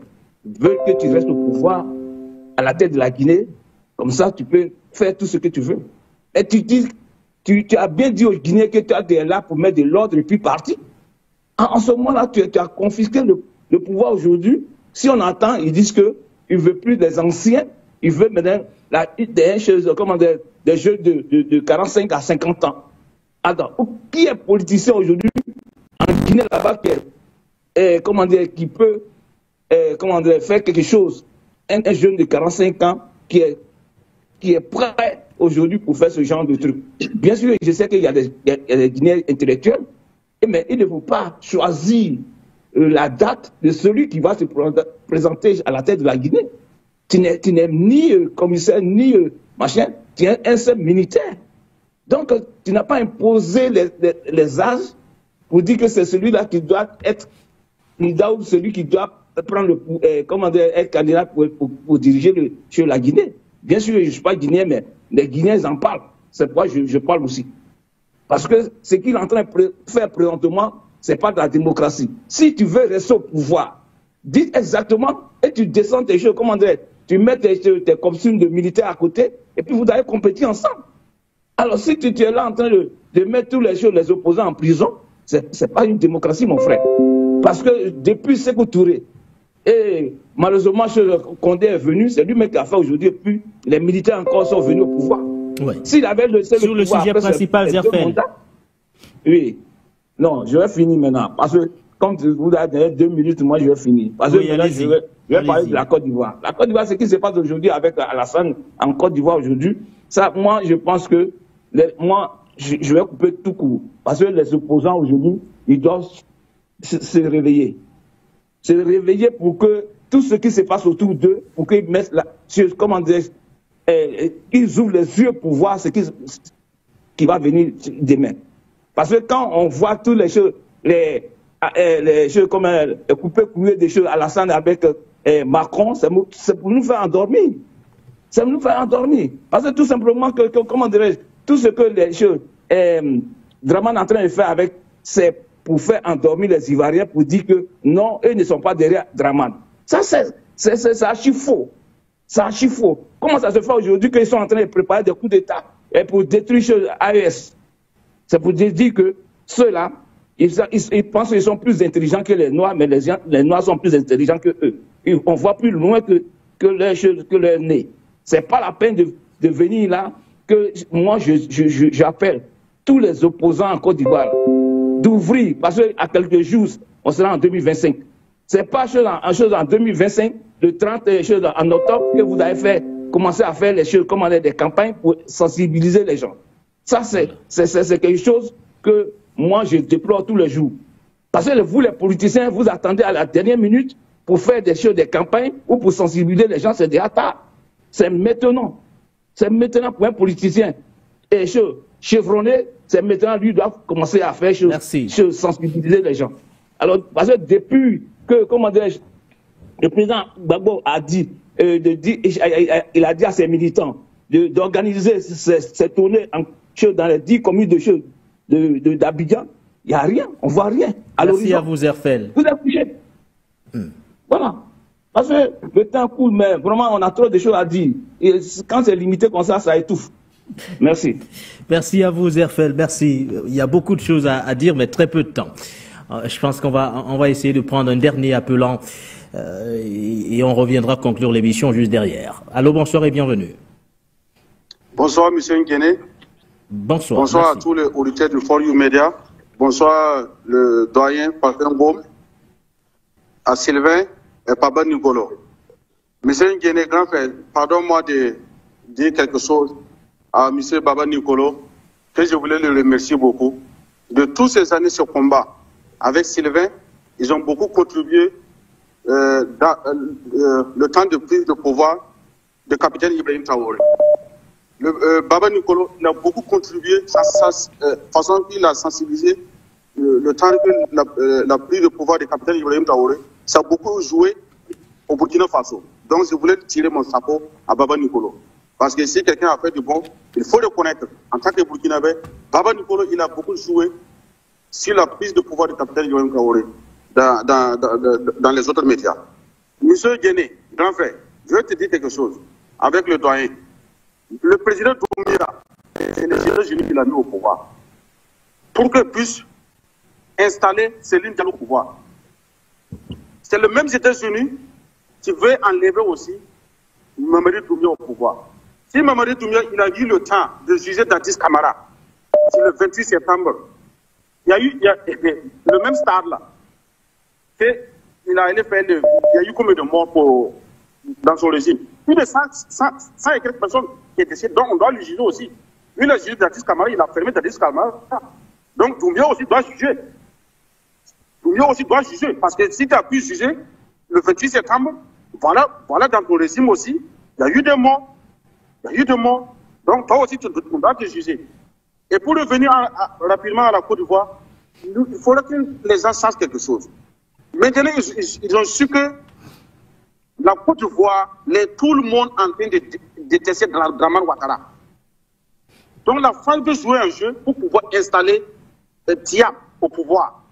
veulent que tu restes au pouvoir à la tête de la Guinée, comme ça tu peux faire tout ce que tu veux. Et tu as bien dit aux Guinéens que tu es là pour mettre de l'ordre et puis partir. En ce moment-là, tu as confisqué le pouvoir aujourd'hui. Si on entend, ils disent qu'ils ne veulent plus des anciens, ils veulent maintenant des jeux de 45 à 50 ans. Alors, qui est politicien aujourd'hui en Guinée là-bas qui peut faire quelque chose? Un jeune de 45 ans qui est prêt aujourd'hui pour faire ce genre de truc. Bien sûr, je sais qu'il y a des Guinéens intellectuels, mais il ne faut pas choisir la date de celui qui va se présenter à la tête de la Guinée. Tu n'es ni commissaire, ni machin, tu es un seul militaire. Donc, tu n'as pas imposé les âges pour dire que c'est celui-là qui doit être candidat ou celui qui doit prendre être candidat pour diriger sur la Guinée. Bien sûr, je ne suis pas guinéen, mais les Guinéens en parlent. C'est pourquoi je parle aussi. Parce que ce qu'il est en train de faire présentement, ce n'est pas de la démocratie. Si tu veux rester au pouvoir, dis exactement et tu descends tes choses, tu mets tes costumes de militaires à côté et puis vous allez compétir ensemble. Alors si tu es là en train de mettre tous les opposants en prison, ce n'est pas une démocratie, mon frère. Parce que depuis Sékou Touré, et malheureusement, Condé est venu, c'est lui-même qui a fait aujourd'hui, et puis les militaires encore sont venus au pouvoir. Ouais. S'il avait laissé sur le sujet principal, Zerfel. Oui. Non, je vais finir maintenant. Parce que, comme vous avez 2 minutes, moi je vais finir. Parce que maintenant, je vais parler de la Côte d'Ivoire. La Côte d'Ivoire, ce qui se passe aujourd'hui avec Alassane en Côte d'Ivoire aujourd'hui, ça, moi, je pense que, je vais couper tout court. Parce que les opposants aujourd'hui, ils doivent se réveiller. Se réveiller pour que tout ce qui se passe autour d'eux, pour qu'ils mettent qu'ils ouvrent les yeux pour voir ce qui va venir demain. Parce que quand on voit toutes les choses, les choses comme couper des choses à Alassane avec Macron, c'est pour nous faire endormir. C'est pour nous faire endormir. Parce que tout simplement, tout ce que les choses Dramane est en train de faire avec, c'est pour faire endormir les Ivoiriens, pour dire que non, eux ne sont pas derrière Dramane. Ça, c'est archi faux. C'est archi faux. Comment ça se fait aujourd'hui qu'ils sont en train de préparer des coups d'État et pour détruire AES? C'est pour dire que ceux-là, ils pensent qu'ils sont plus intelligents que les Noirs, mais les Noirs sont plus intelligents que eux. On voit plus loin que leur nez. C'est pas la peine de venir là que moi j'appelle tous les opposants en Côte d'Ivoire d'ouvrir, parce qu'à quelques jours, on sera en 2025. C'est pas chose en 2025, le 30 choses en octobre, que vous avez commencer à faire les choses, des campagnes pour sensibiliser les gens. Ça, c'est quelque chose que moi, je déplore tous les jours. Parce que vous, les politiciens, vous attendez à la dernière minute pour faire des choses, des campagnes ou pour sensibiliser les gens, c'est déjà tard. C'est maintenant. C'est maintenant pour un politicien. Et chevronné, c'est maintenant, lui, doit commencer à faire sensibiliser les gens. Alors, parce que depuis que, comment dirais-je, le président Gbagbo a dit, il a dit à ses militants d'organiser ces tournées dans les 10 communes d'Abidjan, il n'y a rien, on ne voit rien. Merci à vous, Zerfel. Vous êtes couché. Voilà. Parce que le temps coule, mais vraiment, on a trop de choses à dire. Et quand c'est limité comme ça étouffe. Merci. Merci à vous, Zerfel. Merci. Il y a beaucoup de choses à dire, mais très peu de temps. Je pense qu'on va essayer de prendre un dernier appelant et on reviendra conclure l'émission juste derrière. Allô, bonsoir et bienvenue. Bonsoir, monsieur Nguéné. Bonsoir. Bonsoir merci. À tous les auditeurs de For You Media. Bonsoir, le doyen Parfum Gom, à Sylvain et Papa Nicolo. Monsieur Nguéné, grand frère, pardonne-moi de dire quelque chose à monsieur Baba Nicolo, que je voulais le remercier beaucoup. De tous ces années, ce combat, avec Sylvain, ils ont beaucoup contribué dans le temps de prise de pouvoir de capitaine Ibrahim Traoré. Baba Nicolo il a beaucoup contribué façon qu'il a sensibilisé le temps de la prise de pouvoir de capitaine Ibrahim Traoré. Ça a beaucoup joué au Burkina Faso. Donc je voulais tirer mon chapeau à Baba Nicolo. Parce que si quelqu'un a fait du bon, il faut le connaître. En tant que Burkinabé, Baba Nicolo il a beaucoup joué sur la prise de pouvoir du capitaine Ibrahim Traoré dans les autres médias. Monsieur Guéné, grand frère, je vais te dire quelque chose avec le doyen. Le président Doumbia, c'est les États-Unis qui l'a mis au pouvoir pour qu'il puisse installer Céline Diallo au pouvoir. C'est le même États-Unis qui veut enlever aussi Mamadi Doumbia au pouvoir. Si Mamadi Doumbia il a eu le temps de juger Dadis Camara, c'est le 28 septembre, il y a le même stade là. Il a eu combien de morts dans son régime? Plus de 100 et quelques personnes qui étaient décédées, donc on doit le juger aussi. Lui, il a jugé Dadis Camara, il a fermé Dadis Camara. Donc Doumbia aussi doit juger. Doumbia aussi doit juger, parce que si tu as pu juger le 28 septembre, voilà dans ton régime aussi, il y a eu des morts. Donc toi aussi, on doit te juger. Et pour revenir rapidement à la Côte d'Ivoire, il faudrait que les gens sachent quelque chose. Maintenant, ils ont su que la Côte d'Ivoire, tout le monde est en train de détester Dramane Ouattara. Donc la France veut jouer un jeu pour pouvoir installer Thiam au pouvoir.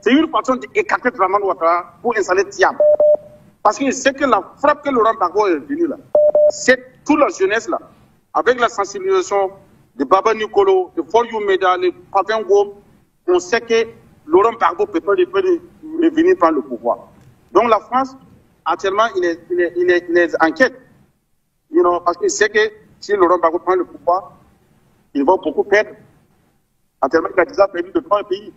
C'est une façon d'écarter Dramane Ouattara pour installer Thiam. Parce que c'est que la frappe que Laurent Gbagbo est venu là, c'est toute la jeunesse là, avec la sensibilisation de Baba Nicolo, de For You Media, de Parfum Gom, on sait que Laurent Gbagbo peut pas revenir prendre le pouvoir. Donc la France, actuellement, il est en quête. Parce qu'il sait que si Laurent Gbagbo prend le pouvoir, il va beaucoup perdre. Actuellement, il a déjà perdu de 3 pays.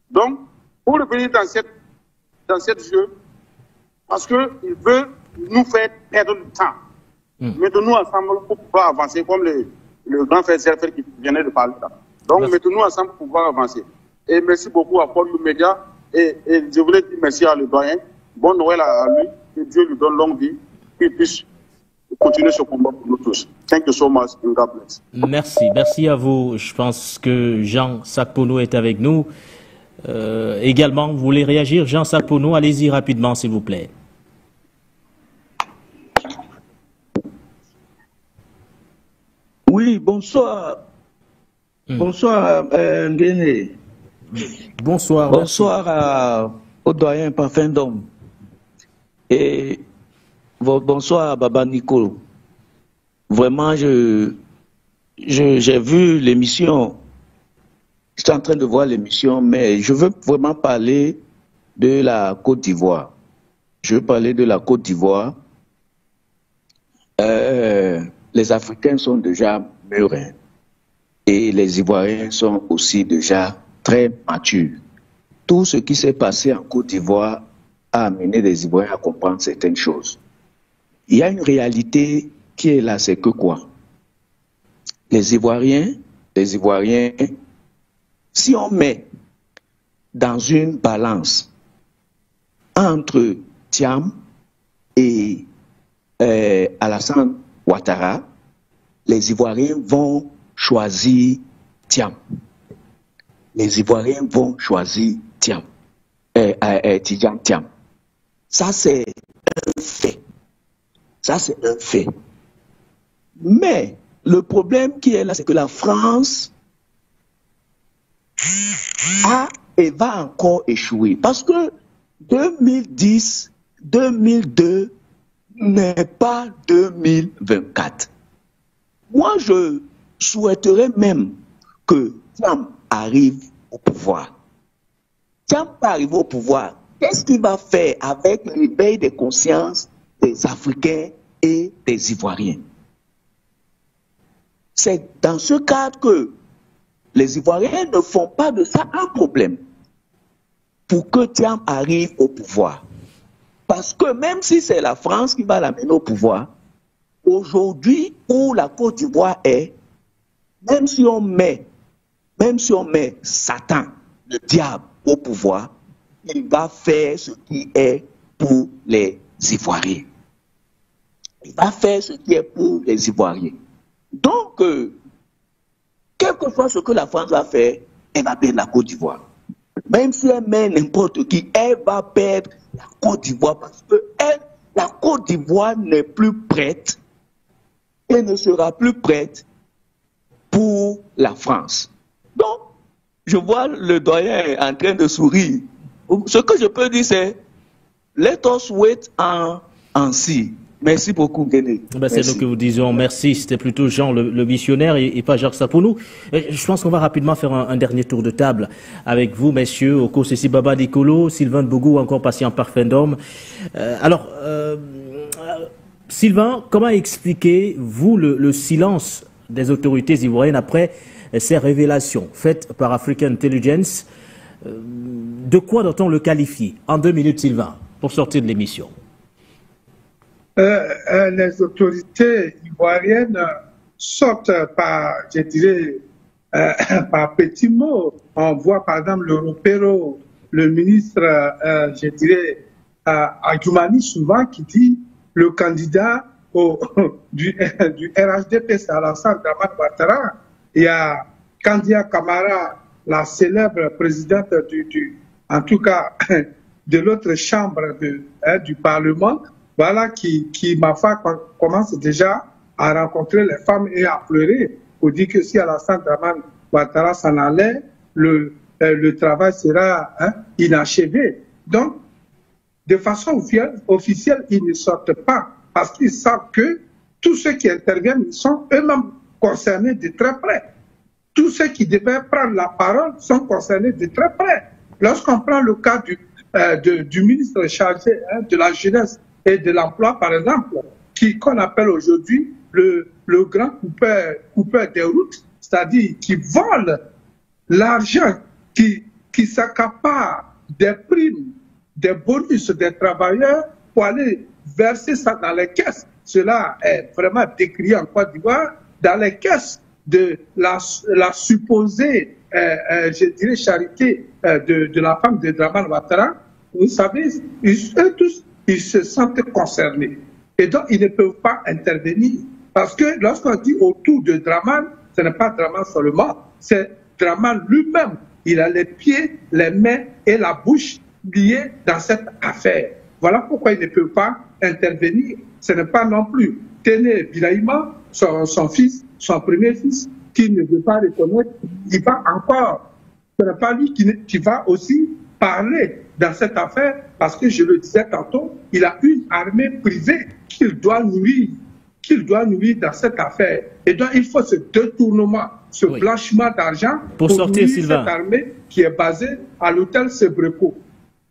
Donc, pour revenir dans cette jeu, parce qu'il veut nous faire perdre du temps. Mettons-nous ensemble pour pouvoir avancer, comme le grand frère Zerfel qui venait de parler là. Donc, mettons-nous ensemble pour pouvoir avancer. Et merci beaucoup à For You Media. Et je voulais dire merci à le doyen. Bon Noël à lui. Que Dieu lui donne longue vie. Qu'il puisse continuer ce combat pour nous tous. Thank you so much. And God bless. Merci à vous. Je pense que Jean Sakpono est avec nous. Également, vous voulez réagir, Jean Sakpono? Allez-y rapidement, s'il vous plaît. Oui, bonsoir. Bonsoir, Nguéné. Bonsoir. Bonsoir au doyen Parfum d'Homme. Et bonsoir à Baba Nicolo. Vraiment, j'ai vu l'émission. Je suis en train de voir l'émission, mais je veux vraiment parler de la Côte d'Ivoire. Je veux parler de la Côte d'Ivoire. Les Africains sont déjà mûrs et les Ivoiriens sont aussi déjà très matures. Tout ce qui s'est passé en Côte d'Ivoire a amené les Ivoiriens à comprendre certaines choses. Il y a une réalité qui est là, c'est que quoi? Les Ivoiriens si on met dans une balance entre Thiam et Alassane Ouattara, les Ivoiriens vont choisir Thiam. Les Ivoiriens vont choisir Thiam. Tidjane Thiam. Ça, c'est un fait. Ça, c'est un fait. Mais le problème qui est là, c'est que la France a et va encore échouer. Parce que 2010, 2002 n'est pas 2024. Moi, je souhaiterais même que Thiam arrive au pouvoir. Thiam va arriver au pouvoir. Qu'est-ce qu'il va faire avec l'éveil des consciences des Africains et des Ivoiriens? C'est dans ce cadre que les Ivoiriens ne font pas de ça un problème pour que Thiam arrive au pouvoir. Parce que même si c'est la France qui va l'amener au pouvoir, aujourd'hui où la Côte d'Ivoire est, même si on met Satan, le diable, au pouvoir, il va faire ce qui est pour les Ivoiriens. Il va faire ce qui est pour les Ivoiriens. Donc, quel que soit ce que la France va faire, elle va perdre la Côte d'Ivoire. Même si elle met n'importe qui, elle va perdre la Côte d'Ivoire parce que la Côte d'Ivoire n'est plus prête et ne sera plus prête pour la France. Donc, je vois le doyen en train de sourire. Ce que je peux dire, c'est let us wait and see. Merci beaucoup, Guéné. C'est nous que vous disons merci. C'était plutôt Jean le missionnaire et pas Jacques Sapounou. Je pense qu'on va rapidement faire un dernier tour de table avec vous, messieurs, Oko Sissi Baba Nicolo, Sylvain Bougou, encore Patient Parfendom. Sylvain, comment expliquez-vous le silence des autorités ivoiriennes après ces révélations faites par African Intelligence? De quoi doit-on le qualifier? En 2 minutes, Sylvain, pour sortir de l'émission. Les autorités ivoiriennes sortent par, je dirais, par petits mots. On voit par exemple le Ropero, le ministre, je dirais, Adjoumani souvent qui dit le candidat du RHDP, c'est Alassane Dramane Ouattara. Il y a Kandia Camara, la célèbre présidente en tout cas, de l'autre chambre du Parlement, voilà, qui ma foi, commence déjà à rencontrer les femmes et à pleurer pour dire que si Alassane Dramane Ouattara s'en allait, le travail sera inachevé. Donc, de façon officielle, ils ne sortent pas parce qu'ils savent que tous ceux qui interviennent sont eux-mêmes concernés de très près. Tous ceux qui devaient prendre la parole sont concernés de très près. Lorsqu'on prend le cas du ministre chargé de la jeunesse et de l'emploi, par exemple, qu'on appelle aujourd'hui le grand coupeur des routes, c'est-à-dire qui vole l'argent, qui s'accapare des primes, des bonus des travailleurs pour aller verser ça dans les caisses. Cela est vraiment décrié en Côte d'Ivoire, dans les caisses de la supposée, je dirais, charité de la femme de Dramane Ouattara. Vous savez, eux tous, ils se sentent concernés. Et donc, ils ne peuvent pas intervenir. Parce que lorsqu'on dit autour de Dramane, ce n'est pas Dramane seulement, c'est Dramane lui-même. Il a les pieds, les mains et la bouche liés dans cette affaire. Voilà pourquoi il ne peut pas intervenir. Ce n'est pas non plus Téné Birahima, son fils, son premier fils, qui ne veut pas reconnaître. Il va encore, ce n'est pas lui qui va aussi parler dans cette affaire, parce que je le disais tantôt, il a une armée privée qu'il doit nourrir dans cette affaire. Et donc il faut ce détournement, ce blanchiment d'argent pour sortir, Sylvain, cette armée qui est basée à l'hôtel Sebreco,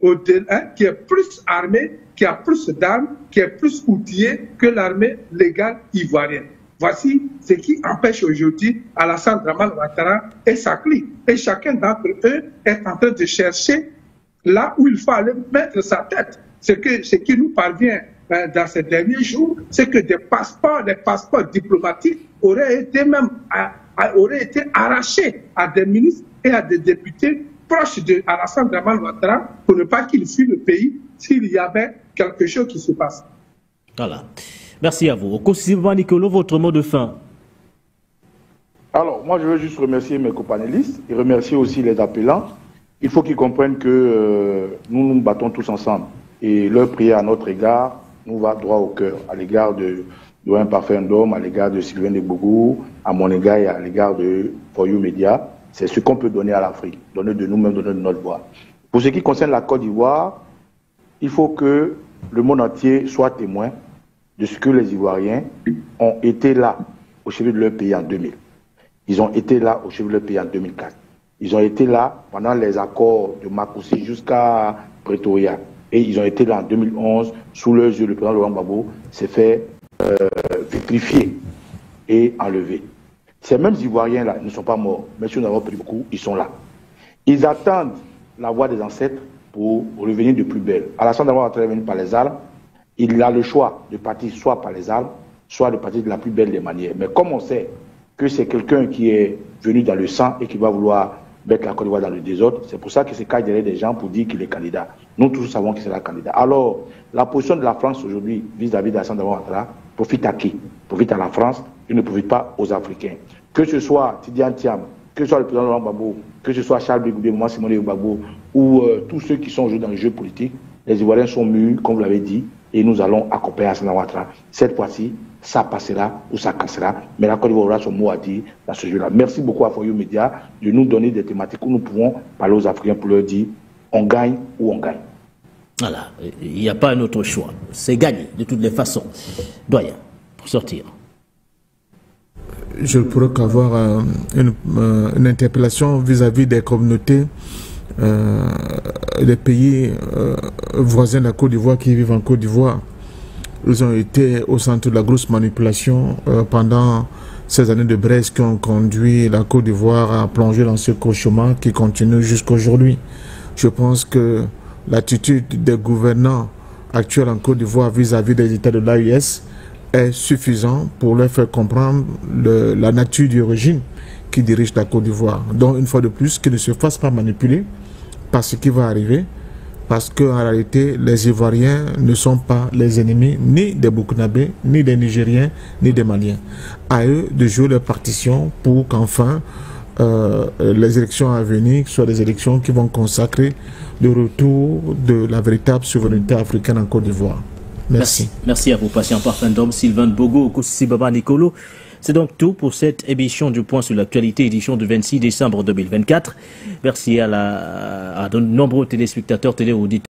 qui est plus armée, qui a plus d'armes, qui est plus outillée que l'armée légale ivoirienne. Voici ce qui empêche aujourd'hui Alassane Dramane Ouattara et sa clique. Et chacun d'entre eux est en train de chercher là où il faut aller mettre sa tête. Ce qui nous parvient dans ces derniers jours, c'est que des passeports diplomatiques auraient été même aurait été arraché à des ministres et à des députés proches de Alassane Dramane Ouattara pour ne pas qu'il fuit le pays s'il y avait quelque chose qui se passe. Voilà. Merci à vous. Okosisi Baba Nicolo, votre mot de fin. Alors, moi, je veux juste remercier mes companélistes et remercier aussi les appelants. Il faut qu'ils comprennent que nous nous battons tous ensemble. Et leur prière à notre égard nous va droit au cœur, à l'égard de Doyen Parfait Ndom, à l'égard de Sylvain de Bougou, à mon égard et à l'égard de For You Media. C'est ce qu'on peut donner à l'Afrique, donner de nous-mêmes, donner de notre voix. Pour ce qui concerne la Côte d'Ivoire, il faut que le monde entier soit témoin de ce que les Ivoiriens ont été là au chevet de leur pays en 2000. Ils ont été là au chevet de leur pays en 2004. Ils ont été là pendant les accords de Makoussi jusqu'à Pretoria. Et ils ont été là en 2011, sous leurs yeux, le président Laurent Gbagbo s'est fait vitrifier et enlever. Ces mêmes Ivoiriens-là ne sont pas morts, mais si nous avons pris beaucoup, ils sont là. Ils attendent la voix des ancêtres pour revenir de plus belle. Alassane Dramane Ouattara est venu par les armes. Il a le choix de partir soit par les armes, soit de partir de la plus belle des manières. Mais comme on sait que c'est quelqu'un qui est venu dans le sang et qui va vouloir mettre la Côte d'Ivoire dans le désordre, c'est pour ça qu'il se cache derrière des gens pour dire qu'il est candidat. Nous tous savons qu'il sera candidat. Alors, la position de la France aujourd'hui vis-à-vis d'Alassane Dramane Ouattara profite à qui? Profite à la France et ne profite pas aux Africains. Que ce soit Tidiane Thiam, que ce soit le président Laurent Gbagbo, que ce soit Charles Bégoubé, Maman Simone Gbagbo, ou tous ceux qui sont aujourd'hui dans le jeu politique, les Ivoiriens sont mûrs, comme vous l'avez dit, et nous allons accompagner Alassane Dramane Ouattara. Cette fois-ci, ça passera ou ça cassera, mais la Côte d'Ivoire aura son mot à dire dans ce jeu-là. Merci beaucoup à For You Media de nous donner des thématiques où nous pouvons parler aux Africains pour leur dire on gagne ou on gagne. Voilà, il n'y a pas un autre choix. C'est gagné de toutes les façons. Doyen, pour sortir. Je ne pourrais qu'avoir une interpellation vis-à-vis des communautés des pays voisins de la Côte d'Ivoire qui vivent en Côte d'Ivoire. Ils ont été au centre de la grosse manipulation pendant ces années de braise qui ont conduit la Côte d'Ivoire à plonger dans ce cauchemar qui continue jusqu'à aujourd'hui. Je pense que l'attitude des gouvernants actuels en Côte d'Ivoire vis-à-vis des États de l'AES est suffisant pour leur faire comprendre la nature du régime qui dirige la Côte d'Ivoire. Donc, une fois de plus, qu'ils ne se fassent pas manipuler par ce qui va arriver, parce qu'en réalité, les Ivoiriens ne sont pas les ennemis ni des Burkinabés, ni des Nigériens, ni des Maliens. À eux de jouer leur partition pour qu'enfin les élections à venir soient des élections qui vont consacrer le retour de la véritable souveraineté africaine en Côte d'Ivoire. Merci. Merci à vous, patient Parfait Ndom, Sylvain Bogo, Okosisi Baba Nicolo. C'est donc tout pour cette émission du Point sur l'actualité, édition du 26 décembre 2024. Merci à de nombreux téléspectateurs, téléauditeurs.